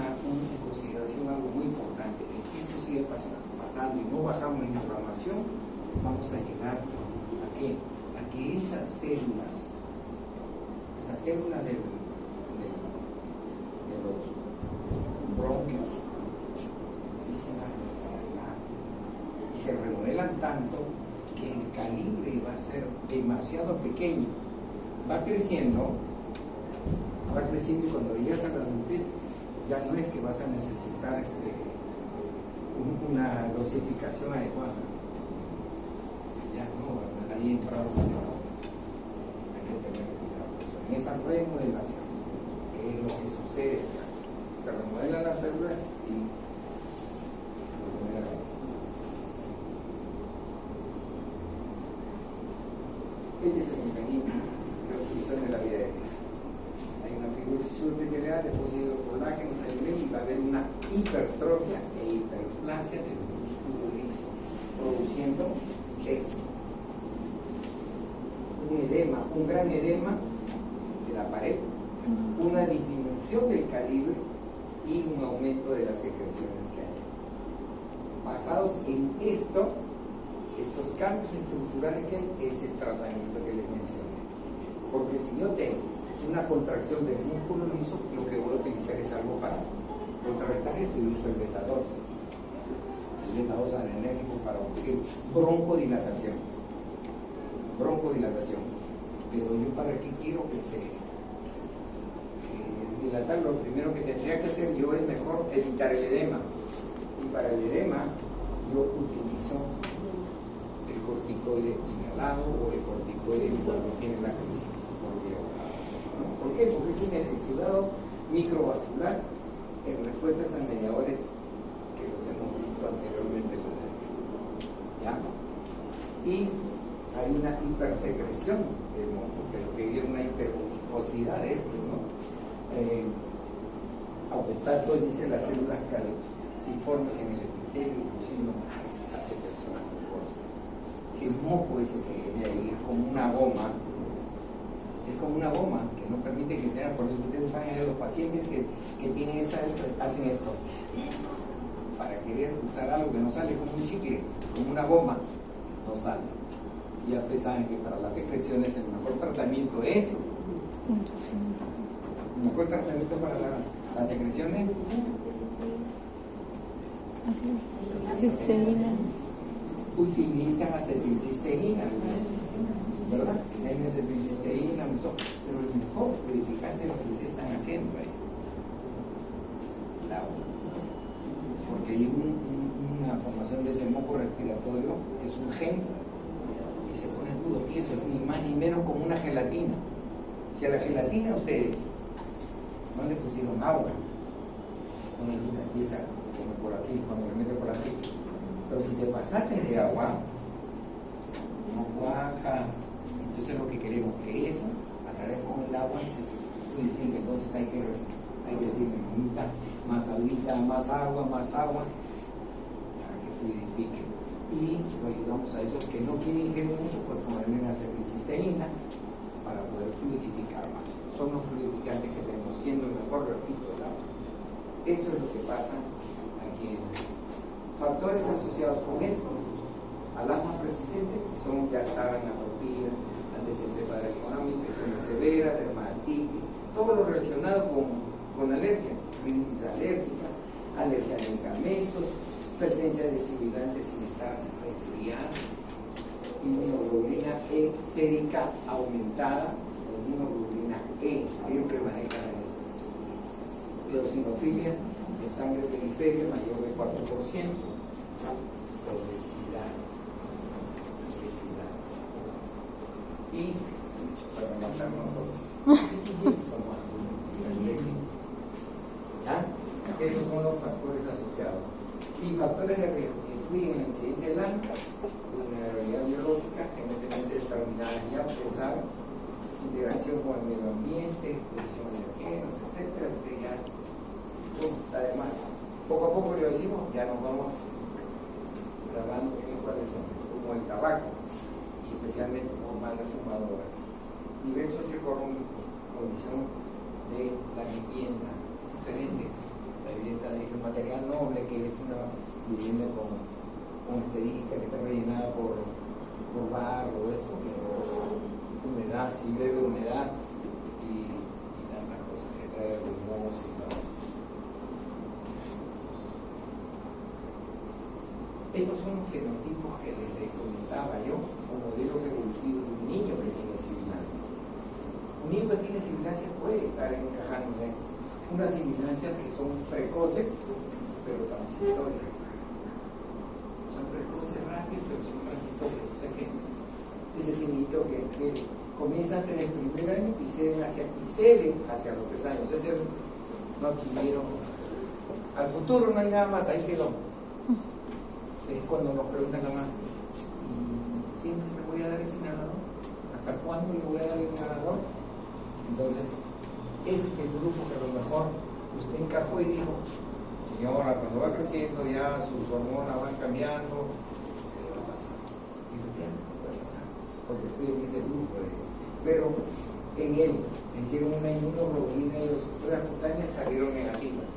consideración algo muy importante, que si esto sigue pasando y no bajamos la inflamación, vamos a llegar a que esas células de los bronquios y se remodelan tanto que el calibre va a ser demasiado pequeño. Va creciendo y cuando llegas a la adultez ya no es que vas a necesitar una dosificación adecuada. Ya no vas a ahí entrar. Hay que tener cuidado en esa remodelación, que es lo que sucede. Se remodelan las células y este es el mecanismo de la utilización de la vida aérea. Hay una fibrosis epitelial, depósito de colágeno, y va a haber una hipertrofia e hiperplasia del músculo liso, produciendo un edema, un gran edema de la pared, una disminución del calibre y un aumento de las secreciones que hay. Basados en estos cambios estructurales que hay, es el tratamiento que les mencioné. Porque si yo tengo una contracción del músculo liso, lo que voy a utilizar es algo para contrarrestar esto y uso el beta 2. El beta 2 adrenérgico para producir broncodilatación. Pero yo para qué quiero que se dilatar, lo primero que tendría que hacer yo es mejor evitar el edema. Y para el edema yo utilizo el corticoide inhalado o el corticoide cuando tiene la crisis por vía oral. ¿No? ¿Por qué? Porque es un exudado microvascular en respuestas a mediadores que los hemos visto anteriormente en la alergia. ¿Ya? Y hay una hipersecreción del moco, que lo que hay una hiperviscosidad de esto, ¿no? Aumentar, pues dice las células calciformes en el epitelio, produciendo alta secreción mucosa. Si el moco ese que viene ahí es como una goma que no permite que sea, por eso ustedes van a ver los pacientes que tienen hacen esto para querer usar algo que no sale, como un chicle, como una goma, no sale. Ya ustedes saben que para las secreciones el mejor tratamiento es para las secreciones cisteína. Utilizan acetilcisteína, ¿verdad? N-acetilcisteína, pero el mejor purificante es lo que ustedes están haciendo ahí, el agua, porque hay una formación de ese moco respiratorio que es un gen que se pone duro, y eso es ni más ni menos como una gelatina. Si a la gelatina ustedes no le pusieron agua, ponen una pieza como por aquí, cuando le mete por aquí, pero si te pasaste de agua, no cuaja. Entonces lo que queremos que eso, a través con el agua, se purifique. Entonces hay que hay que decirle, mamita, más agüita, más agua, para que fluidifique. Y lo ayudamos a esos que no quieren ingerir mucho, pues ponerle una cisterna para poder fluidificar más. Son los fluidificantes que tenemos, siendo el mejor, repito, el agua. Eso es lo que pasa aquí en factores asociados con esto al asma persistente, que son ya estaban atopía, antecedentes padre-económico, infecciones severas, dermatitis, todo lo relacionado con alergia, rinitis alérgica, alergia a medicamentos, presencia de sibilantes sin estar resfriado, inmunoglobulina E sérica aumentada, inmunoglobulina E, siempre manejan eso. Eosinofilia, de sangre periférica mayor de 4%, obesidad, y para matar nosotros somos ¿ya? Esos son los factores asociados y factores de riesgo que influyen en la incidencia del asma, vulnerabilidad biológica genéticamente determinada, ya pesar, interacción con el medio ambiente, exposición a alergenos, etcétera, ya además poco a poco lo decimos, ya nos vamos grabando en cuáles son, como el tabaco, y especialmente por madres fumadoras. Nivel socioeconómico, condición de la vivienda, diferente. La vivienda es un material noble, que es una vivienda con esterita, que está rellenada por barro, esto, que humedad, si llueve humedad, y tantas cosas que trae humos y todo. Estos son los fenotipos que les comentaba yo, como modelos evolutivos de un niño que tiene sibilancia. Un niño que tiene sibilancia puede estar encajando en esto. Unas sibilancias que son precoces, pero transitorias. Son precoces rápidos, pero son transitorias. O sea que ese niñito que comienza a tener el primer año y cede hacia los 3 años. Ese no adquirieron. Al futuro no hay nada más, ahí quedó. Es cuando nos preguntan la mamá, ¿y siempre le voy a dar ese inhalador? ¿Hasta cuándo le voy a dar el inhalador? Entonces, ese es el grupo que a lo mejor usted encajó y dijo, señora, cuando va creciendo ya sus hormonas van cambiando, se le va a pasar. Y efectivamente puede pasar, porque estoy en ese grupo de ellos. Pero en él le hicieron una inmunoglobulina y las estructuras cutáneas salieron negativas,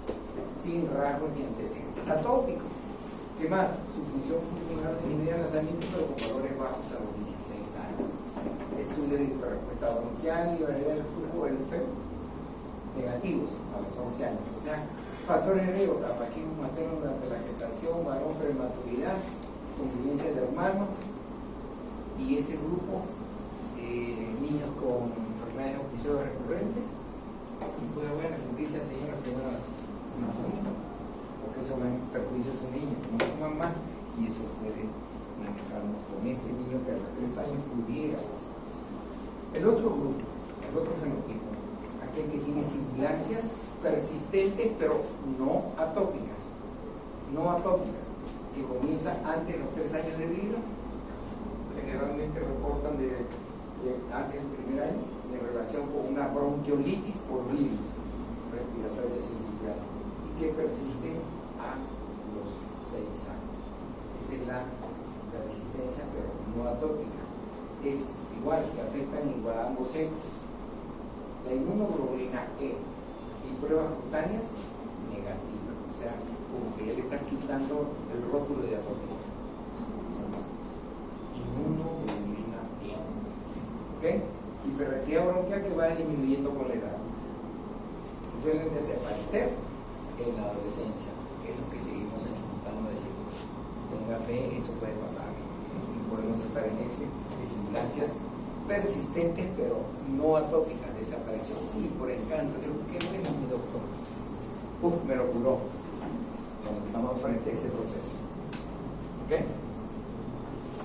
sin rasgos ni antecedentes. Atópico. ¿Qué más? Su función pulmonar disminuye el lanzamiento, pero con valores bajos a los 16 años. Estudios de hiperrespuesta bronquial y variedad del flujo del FEM negativos a los 11 años. O sea, factores de riesgo, tabaquismo materno durante la gestación, varón, prematuridad, convivencia de hermanos, y ese grupo de niños con enfermedades o episodios recurrentes, y puede haber sentirse señora, no fuma, porque eso va a perjuicio a su niño, no fuman más, y eso puede manejarnos con este niño que a los 3 años pudiera pasarse. El otro grupo, el otro fenotipo, aquel que tiene sibilancias persistentes pero no atópicas, que comienza antes de los 3 años de vida, generalmente reportan antes del primer año en relación con una bronquiolitis por virus respiratorio sincicial y que persiste a los 6 años. Esa es la persistencia, pero no atópica. Es igual, que afectan igual a ambos sexos. La inmunoglobulina E y pruebas cutáneas negativas, o sea, como que ya le estás quitando el rótulo de atópico. Inmunoglobulina E. ¿Ok? Hiperreactividad bronquial que va disminuyendo con la edad. Y suelen desaparecer en la adolescencia, que es lo que seguimos intentando decir. Tenga fe, eso puede pasar. Y podemos estar en de sibilancias persistentes, pero no atópicas, desapareció. Y por encanto, digo, qué bueno mi doctor. Me lo curó. Cuando estamos frente a ese proceso. ¿Ok?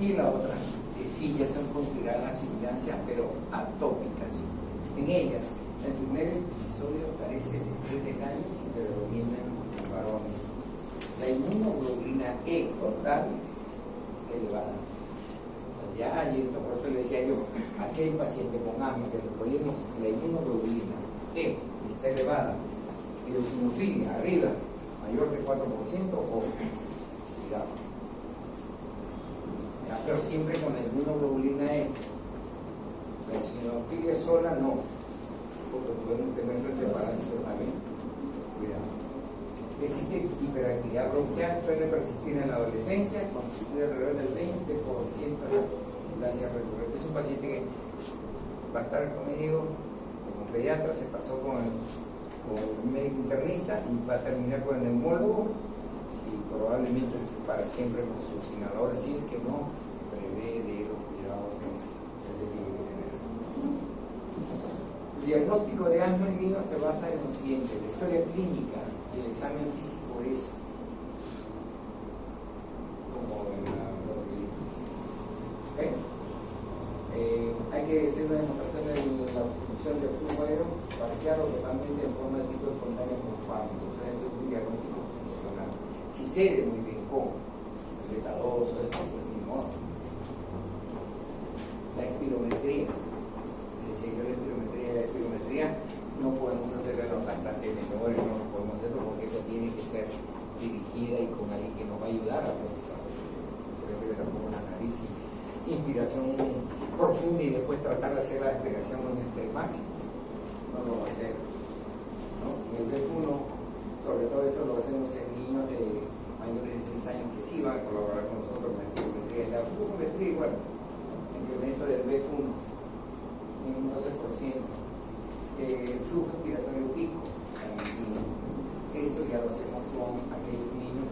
Y la otra, que sí ya son consideradas sibilancias, pero atópicas. En ellas, el primer episodio parece después del año, pero predominan en varones. La inmunoglobulina E total está elevada. Ya, y esto por eso le decía yo, aquel paciente con asma que le ponemos la inmunoglobulina E está elevada, Eosinofilia, arriba, mayor de 4%, ojo, cuidado. Ya, pero siempre con la inmunoglobulina E. La eosinofilia sola no, porque podemos tener frente a parásitos también. Cuidado. Existe hiperactividad bronquial, suele persistir en la adolescencia, constituye alrededor del 20% de la sibilancia recurrente. Es un paciente que va a estar conmigo, como pediatra, se pasó con el médico internista y va a terminar con el neumólogo y probablemente para siempre con su inhalador, si es que no prevé de los cuidados de ese tipo de tener. El diagnóstico de asma en niños se basa en lo siguiente: la historia clínica y el examen físico es como en la bronquiolitis. ¿Okay? Hay que hacer una demostración de la obstrucción del flujo aéreo parcial o totalmente en forma de tipo espontáneo con fármacos. O sea, ese es un diagnóstico funcional. Si cede muy bien con el beta-2 o esto, pues ni modo. La espirometría. Decía yo, la espirometría no podemos hacerla en los lactantes menores, no podemos hacerlo porque esa tiene que ser dirigida y con alguien que nos va a ayudar a realizarlo. Por eso le pongo la nariz y inspiración profunda y después tratar de hacer la respiración máxima. No lo va a hacer, ¿no? En el BF1, sobre todo esto lo hacemos en niños de mayores de 6 años que sí van a colaborar con nosotros con la espirometría. Y la flujometría igual, incremento del BF1 en un 12%. Flujo respiratorio pico, eso ya lo hacemos con aquellos niños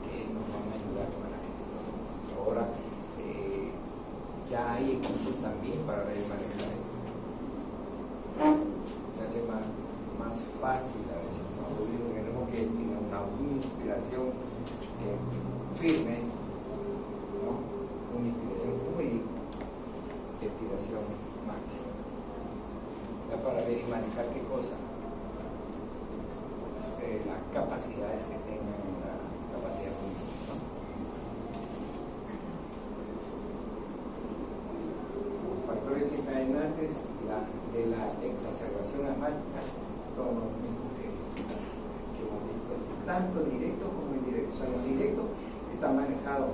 que nos van a ayudar para esto. Ahora ya hay equipos también para manejar esto. Se hace más fácil a veces, ¿no? Lo único que tenemos que tener una inspiración firme, ¿no? Una inspiración muy expiración máxima. Ya para ver y manejar qué cosa, las capacidades que tengan la capacidad cognitiva, ¿no? Los factores desencadenantes de la exacerbación asmática son los mismos que hemos visto, tanto directos como indirectos. O sea, los directos están manejados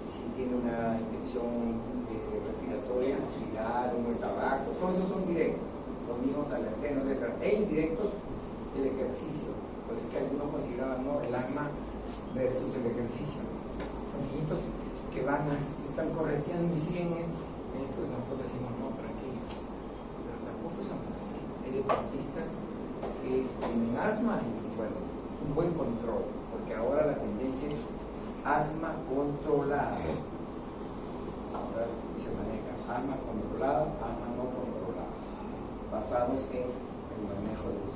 si tiene una infección respiratoria, viral, humo de tabaco, todos esos son directos. Los mismos alergenos, etc. E indirectos, el ejercicio. Por eso es que algunos consideraban, ¿no?, el asma versus el ejercicio. Los niñitos que están correteando y siguen esto, y nosotros decimos, no, tranquilo. Pero tampoco son así. Hay deportistas que tienen asma y, bueno, un buen control, porque ahora la tendencia es asma controlada. Ahora se maneja asma controlada, asma no controlada, basados en el manejo de los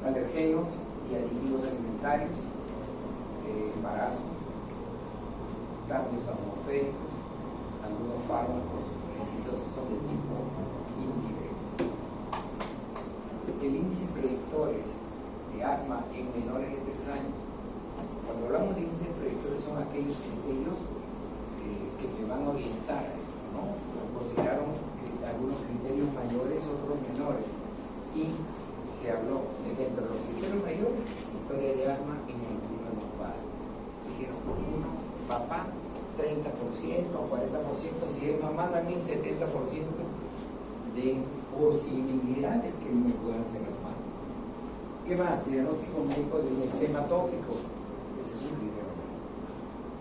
alergenos y aditivos alimentarios, embarazo, cambios atmosféricos, algunos fármacos beneficiosos son de tipo indirecto. El índice predictores de asma en menores de 3 años. Cuando hablamos de índices predictores son aquellos criterios que te van a orientar a esto, ¿no? Consideraron algunos criterios mayores, otros menores, y se habló de que entre los criterios mayores, historia de asma en el uno de los padres. Dijeron, uno, papá 30% o 40%, si es mamá también 70% de posibilidades que me puedan ser asmático. ¿Qué más? Diagnóstico médico de un eczema tópico, ese es un criterio.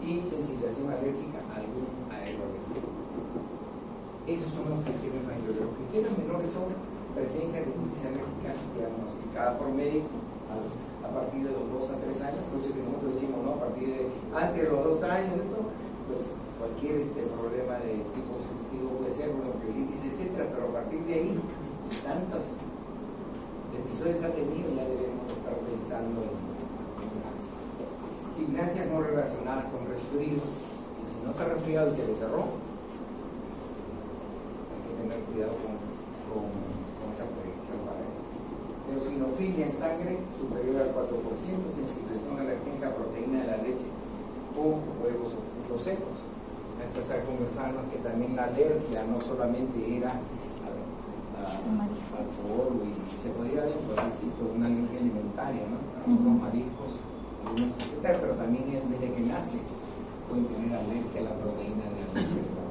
Y sensibilización alérgica a algún aeroalergeno. Esos son los criterios mayores. Los criterios menores son presencia de rinitis alérgica diagnosticada por médico a partir de los 2 a 3 años. Entonces que nosotros decimos, ¿no?, a partir de antes de los 2 años, esto, pues cualquier problema de tipo obstructivo puede ser, bronquiolitis, etcétera, pero a partir de ahí, y tantos episodios ha tenido, ya debemos estar pensando en asma. Sibilancias no relacionadas con resfríos. Si no está resfriado y se le cerró, hay que tener cuidado con esa predicción para él. Eosinofilia en sangre superior al 4%, sensibilización alérgica a proteína de la leche o huevos o frutos secos. Empezar a conversarnos que también la alergia no solamente era a alcohol y se podía dar un poquito una alergia alimentaria, ¿no? Algunos mariscos, algunos etcétera, pero también desde que nace pueden tener alergia a la proteína de la leche de vaca.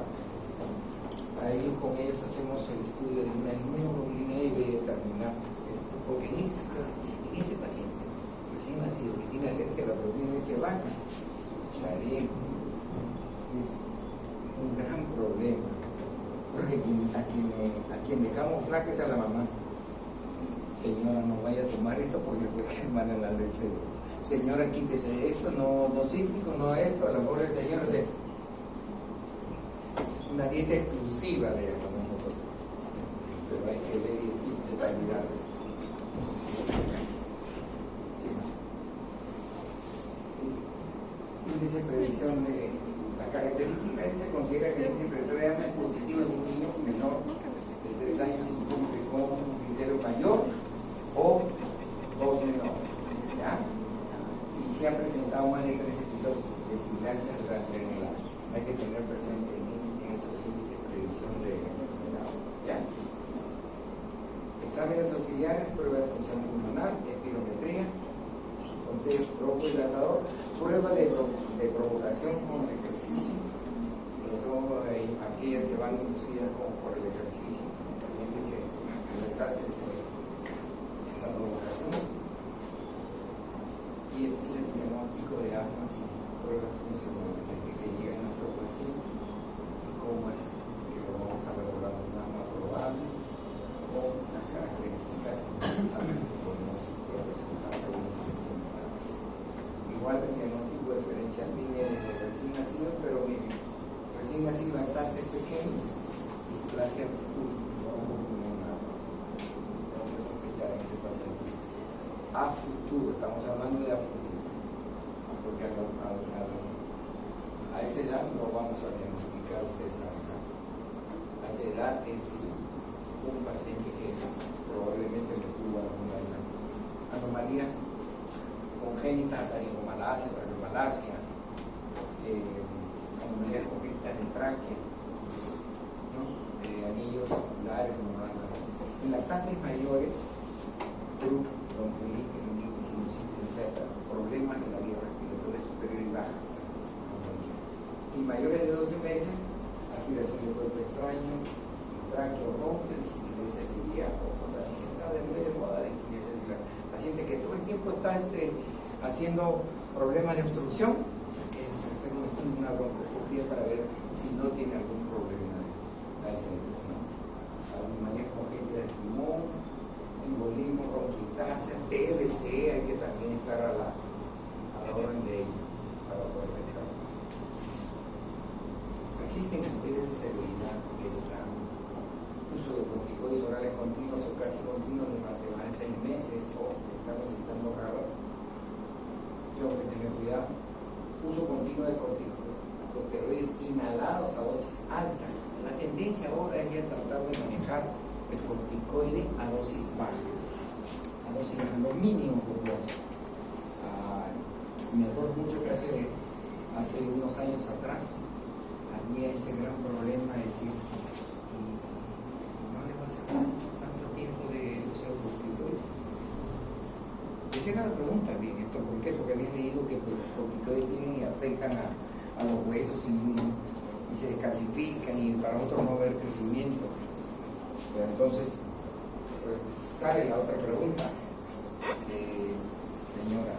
Con ellos hacemos el estudio de una inmunoglobulina y determinar esto, porque en ese paciente recién nacido que tiene alergia a la proteína de leche de vaca, es un gran problema, porque a quien dejamos flaca es a la mamá. Señora, no vaya a tomar esto porque le puede caer mal en la leche. Señora, quítese esto, no cítrico, no esto, a la pobre señora. Una dieta exclusiva le llamamos nosotros, pero hay que ver y determinar esto. Índice de predicción de la característica se considera que el índice de predicción es positivo en un niño menor de 3 años sin cumple con un criterio mayor o 2 menores, ¿ya? Y se han presentado más de 3 episodios de silancia durante el año. Hay que tener presente en esos índices de predicción de enfermedad, ¿ya? Exámenes auxiliares, prueba de función pulmonar, espirometría, conteo broncohilatador, prueba de provocación con el ejercicio, aquellas que van inducidas por el ejercicio, pacientes que les hace esa provocación. Y este es el diagnóstico de asma y pruebas funcionales que llega a nuestro paciente, cómo es que lo vamos a lograr un asma probable con las características que sabemos que podemos representar según la enfermedad. Igual el diagnóstico diferencial viene desde recién nacido, pero miren, recién nacido lactantes pequeños, displasia pulmonar. Tengo que sospechar en ese paciente. A futuro, estamos hablando de a futuro, porque a esa edad no vamos a diagnosticar, ustedes saben, a esa edad es un paciente que probablemente no tuvo alguna de esas anomalías congénitas, laringomalacia, traqueomalacia, anomalías congénitas de tráquea, ¿no? Anillos oculares, en lactantes mayores, bronquiolitis, meningitis, sinusitis, etc., problemas de la vía respiratoria superior y bajas, y mayores de 12 meses, aspiración de cuerpo extraño, tráqueo, bronquio, insuficiencia ciliar, o también está de muy de moda la insuficiencia ciliar. Paciente que todo el tiempo está haciendo problemas de obstrucción, hacer un estudio, una broncoscopía para ver si no tiene algún problema a ese nivel, ¿no? Anomalías congénitas de pulmón, embolismo, bronquitasia, TBC, hay que también estar a la orden de ello para poder dejar. Existen criterios de seguridad que están uso de corticoides orales continuos o casi continuos durante más de 6 meses o estamos necesitando raro. Tengo que tener cuidado. Uso continuo de corticosteroides inhalados a dosis altas. La tendencia ahora es ya tratar de manejar el corticoide a dosis bajas, a dosis lo mínimo que puedo hacer. Me acuerdo mucho que hace unos años atrás había ese gran problema de decir, no le va a hacer tanto tiempo de uso de corticoides. Esa era la pregunta, bien, esto, ¿por qué? Porque había leído que los corticoides tienen y afectan a los huesos y se descalcifican y para otros no haber crecimiento. Pero entonces, pues, sale la otra pregunta. Señora,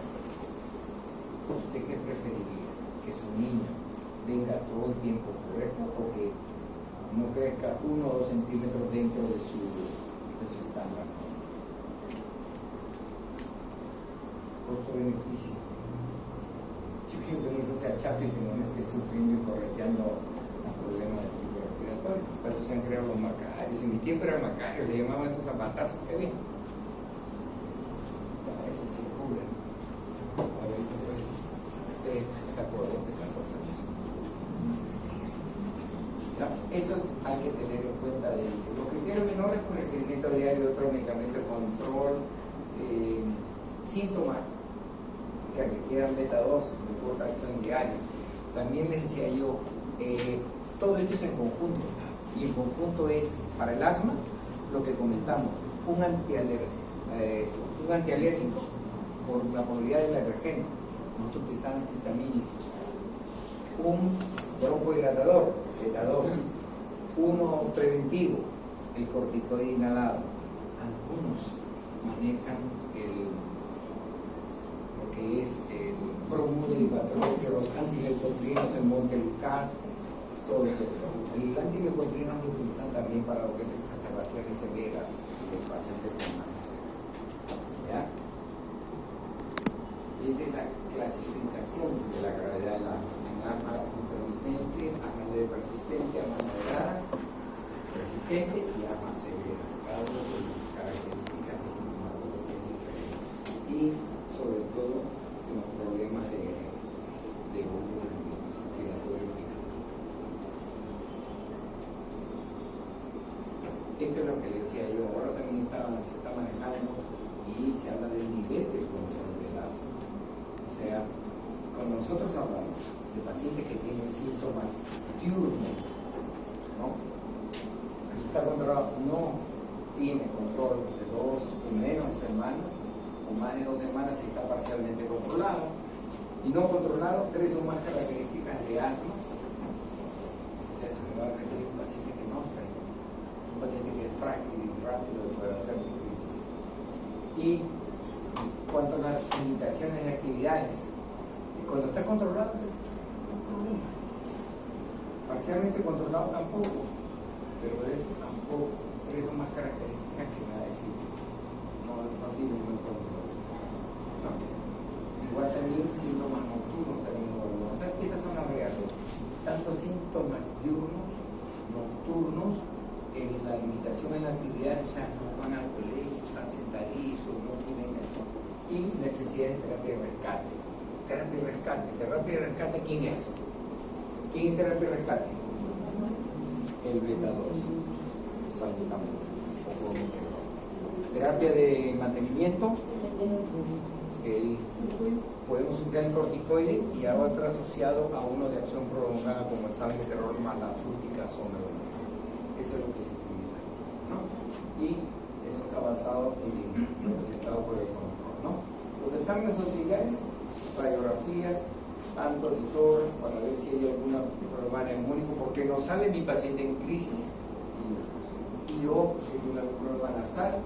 ¿usted qué preferiría? ¿Que su niño venga todo el tiempo por esto o que no crezca 1 o 2 centímetros dentro de su estándar? Costo-beneficio. Yo quiero que mi hijo sea chato y que no me esté sufriendo y correteando los problemas del tipo respiratorio. Por eso se han creado los macarios. En mi tiempo era macario, le llamaban esos zapatazos que ven. Eso se cubre. Ahorita pues, está por 12, 14 años. ¿No? Esos hay que tener en cuenta de ellos. Los criterios menores con requerimiento diario de otro medicamento de control, síntomas que requieran beta-2 de corta acción diaria. También les decía yo, todo esto es en conjunto, y en conjunto es para el asma lo que comentamos, un antialérgico por la movilidad del alergeno, nosotros utilizamos antihistamínicos, un broncohidratador, beta-2, uno preventivo, el corticoide inhalado. Algunos manejan lo que es el bromuro-divatropio, los antileucotrienos, el montelukast, todo eso. El antileucotrino lo utilizan también para lo que es exacerbaciones severas de pacientes con cáncer. ¿Ya? Es de la clasificación de la gravedad de la asma intermitente, asma leve persistente, asma moderada, persistente y asma severa. Cada uno de sus características de sintomatología diferente. Y sobre todo los problemas de volumen respiratorio. Esto es lo que le decía yo. Ahora también se está manejando y se habla del nivel de control del asma. O sea, cuando nosotros hablamos de pacientes que tienen síntomas diurnos, ¿no? Y está controlado, no tiene control de 2 o menos semanas, o más de 2 semanas si está parcialmente controlado, y no controlado, 3 o más características de asma. O sea, eso me va a referir a un paciente que no está ahí, un paciente que es frágil y rápido de poder hacer crisis. Y cuanto a las indicaciones de actividades, cuando está controlado, pues, no hay problema. Parcialmente controlado tampoco, pero este tampoco. 3 o más características que me va a decir no tiene buen control. ¿No? Igual también síntomas nocturnos también. O sea, estas son las variables. Tanto síntomas diurnos, nocturnos, en la limitación en la actividad, o sea, no van al colegio, están sentaditos, no tienen esto. Y necesidad de terapia de rescate. Terapia de rescate, ¿quién es? ¿Quién es terapia de rescate? El beta-2, salbutamol. Terapia de mantenimiento, podemos utilizar el corticoide y a otro asociado a uno de acción prolongada como el salmeterol más la fluticasona. Eso es lo que se utiliza, ¿no? Y eso está basado y representado por el control, ¿no? Los exámenes auxiliares, radiografías, tanto de torres para ver si hay algún problema neumónico, porque no sale mi paciente en crisis y yo tengo una problema nasal,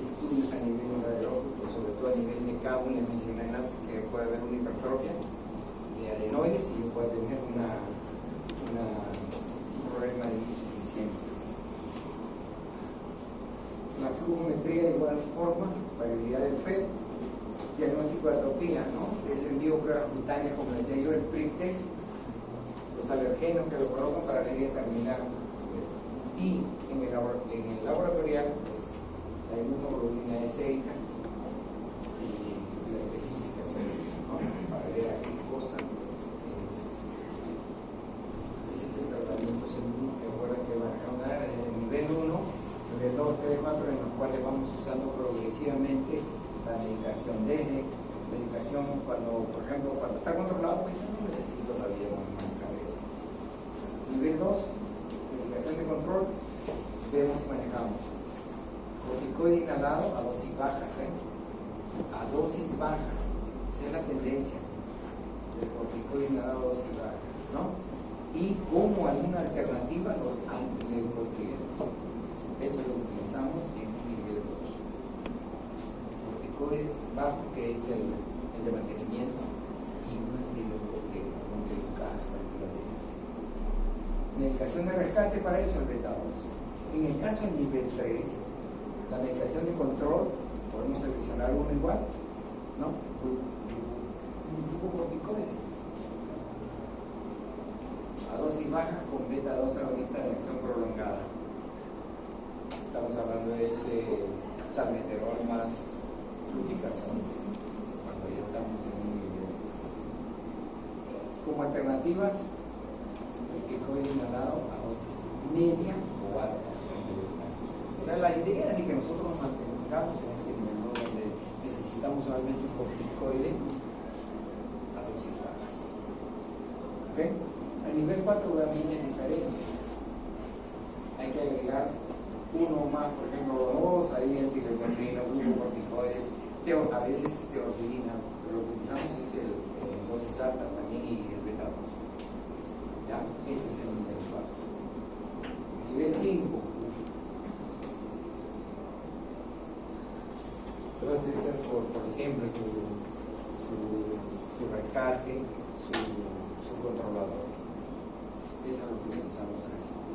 estudios a nivel radiológico, sobre todo a nivel de K1, les mencioné que puede haber una hipertrofia de adenoides y yo puedo tener un problema de insuficiencia. La flujometría de igual forma, variabilidad del FED, diagnóstico de atopía, ¿no? Es el envío pruebas cutáneas, como decía yo, el prick test, los alergenos que lo colocan para determinar. Y en el laboratorial, pues, la inmunoglobulina esérica y la especificación, ¿no? Para ver a qué cosa es. Ese es el tratamiento según. Recuerden que van a hablar en el nivel 1, nivel 2, 3, 4, en los cuales vamos usando progresivamente la medicación. Desde medicación, por ejemplo, cuando está controlado, pues no necesito todavía manejar eso. Nivel 2, medicación de control, vemos y manejamos. Corticoide inhalado a dosis bajas, a dosis bajas. Esa es la tendencia del corticoide inhalado a dosis bajas, ¿no? Y como alguna alternativa, los antileucotrienos. Eso lo utilizamos en nivel 2. Corticoide bajo, que es el de mantenimiento, y un antileucotrieno, montelukast, medicación de rescate para eso, el beta-2. En el caso del nivel 3, la medicación de control, podemos seleccionar uno igual, ¿no? Un glucocorticoide a dosis baja con beta-2 agonista de acción prolongada. Estamos hablando de ese salmeterol más fluticasona, cuando ya estamos en un nivel. Como alternativas, el corticoide inhalado a dosis media o alta. O sea, la idea es de que nosotros nos mantengamos en este nivel, ¿no? Donde necesitamos solamente un corticoide a dosis bajas. ¿Ok? El nivel 4 también es diferente. Hay que agregar uno más, por ejemplo, es de orfidina, pero lo que utilizamos es el dosis altas también y el beta 2. Ya, este es el nivel 4. Nivel 5. Todo utilizan por siempre su rescate, su controlador. Eso es lo que utilizamos así.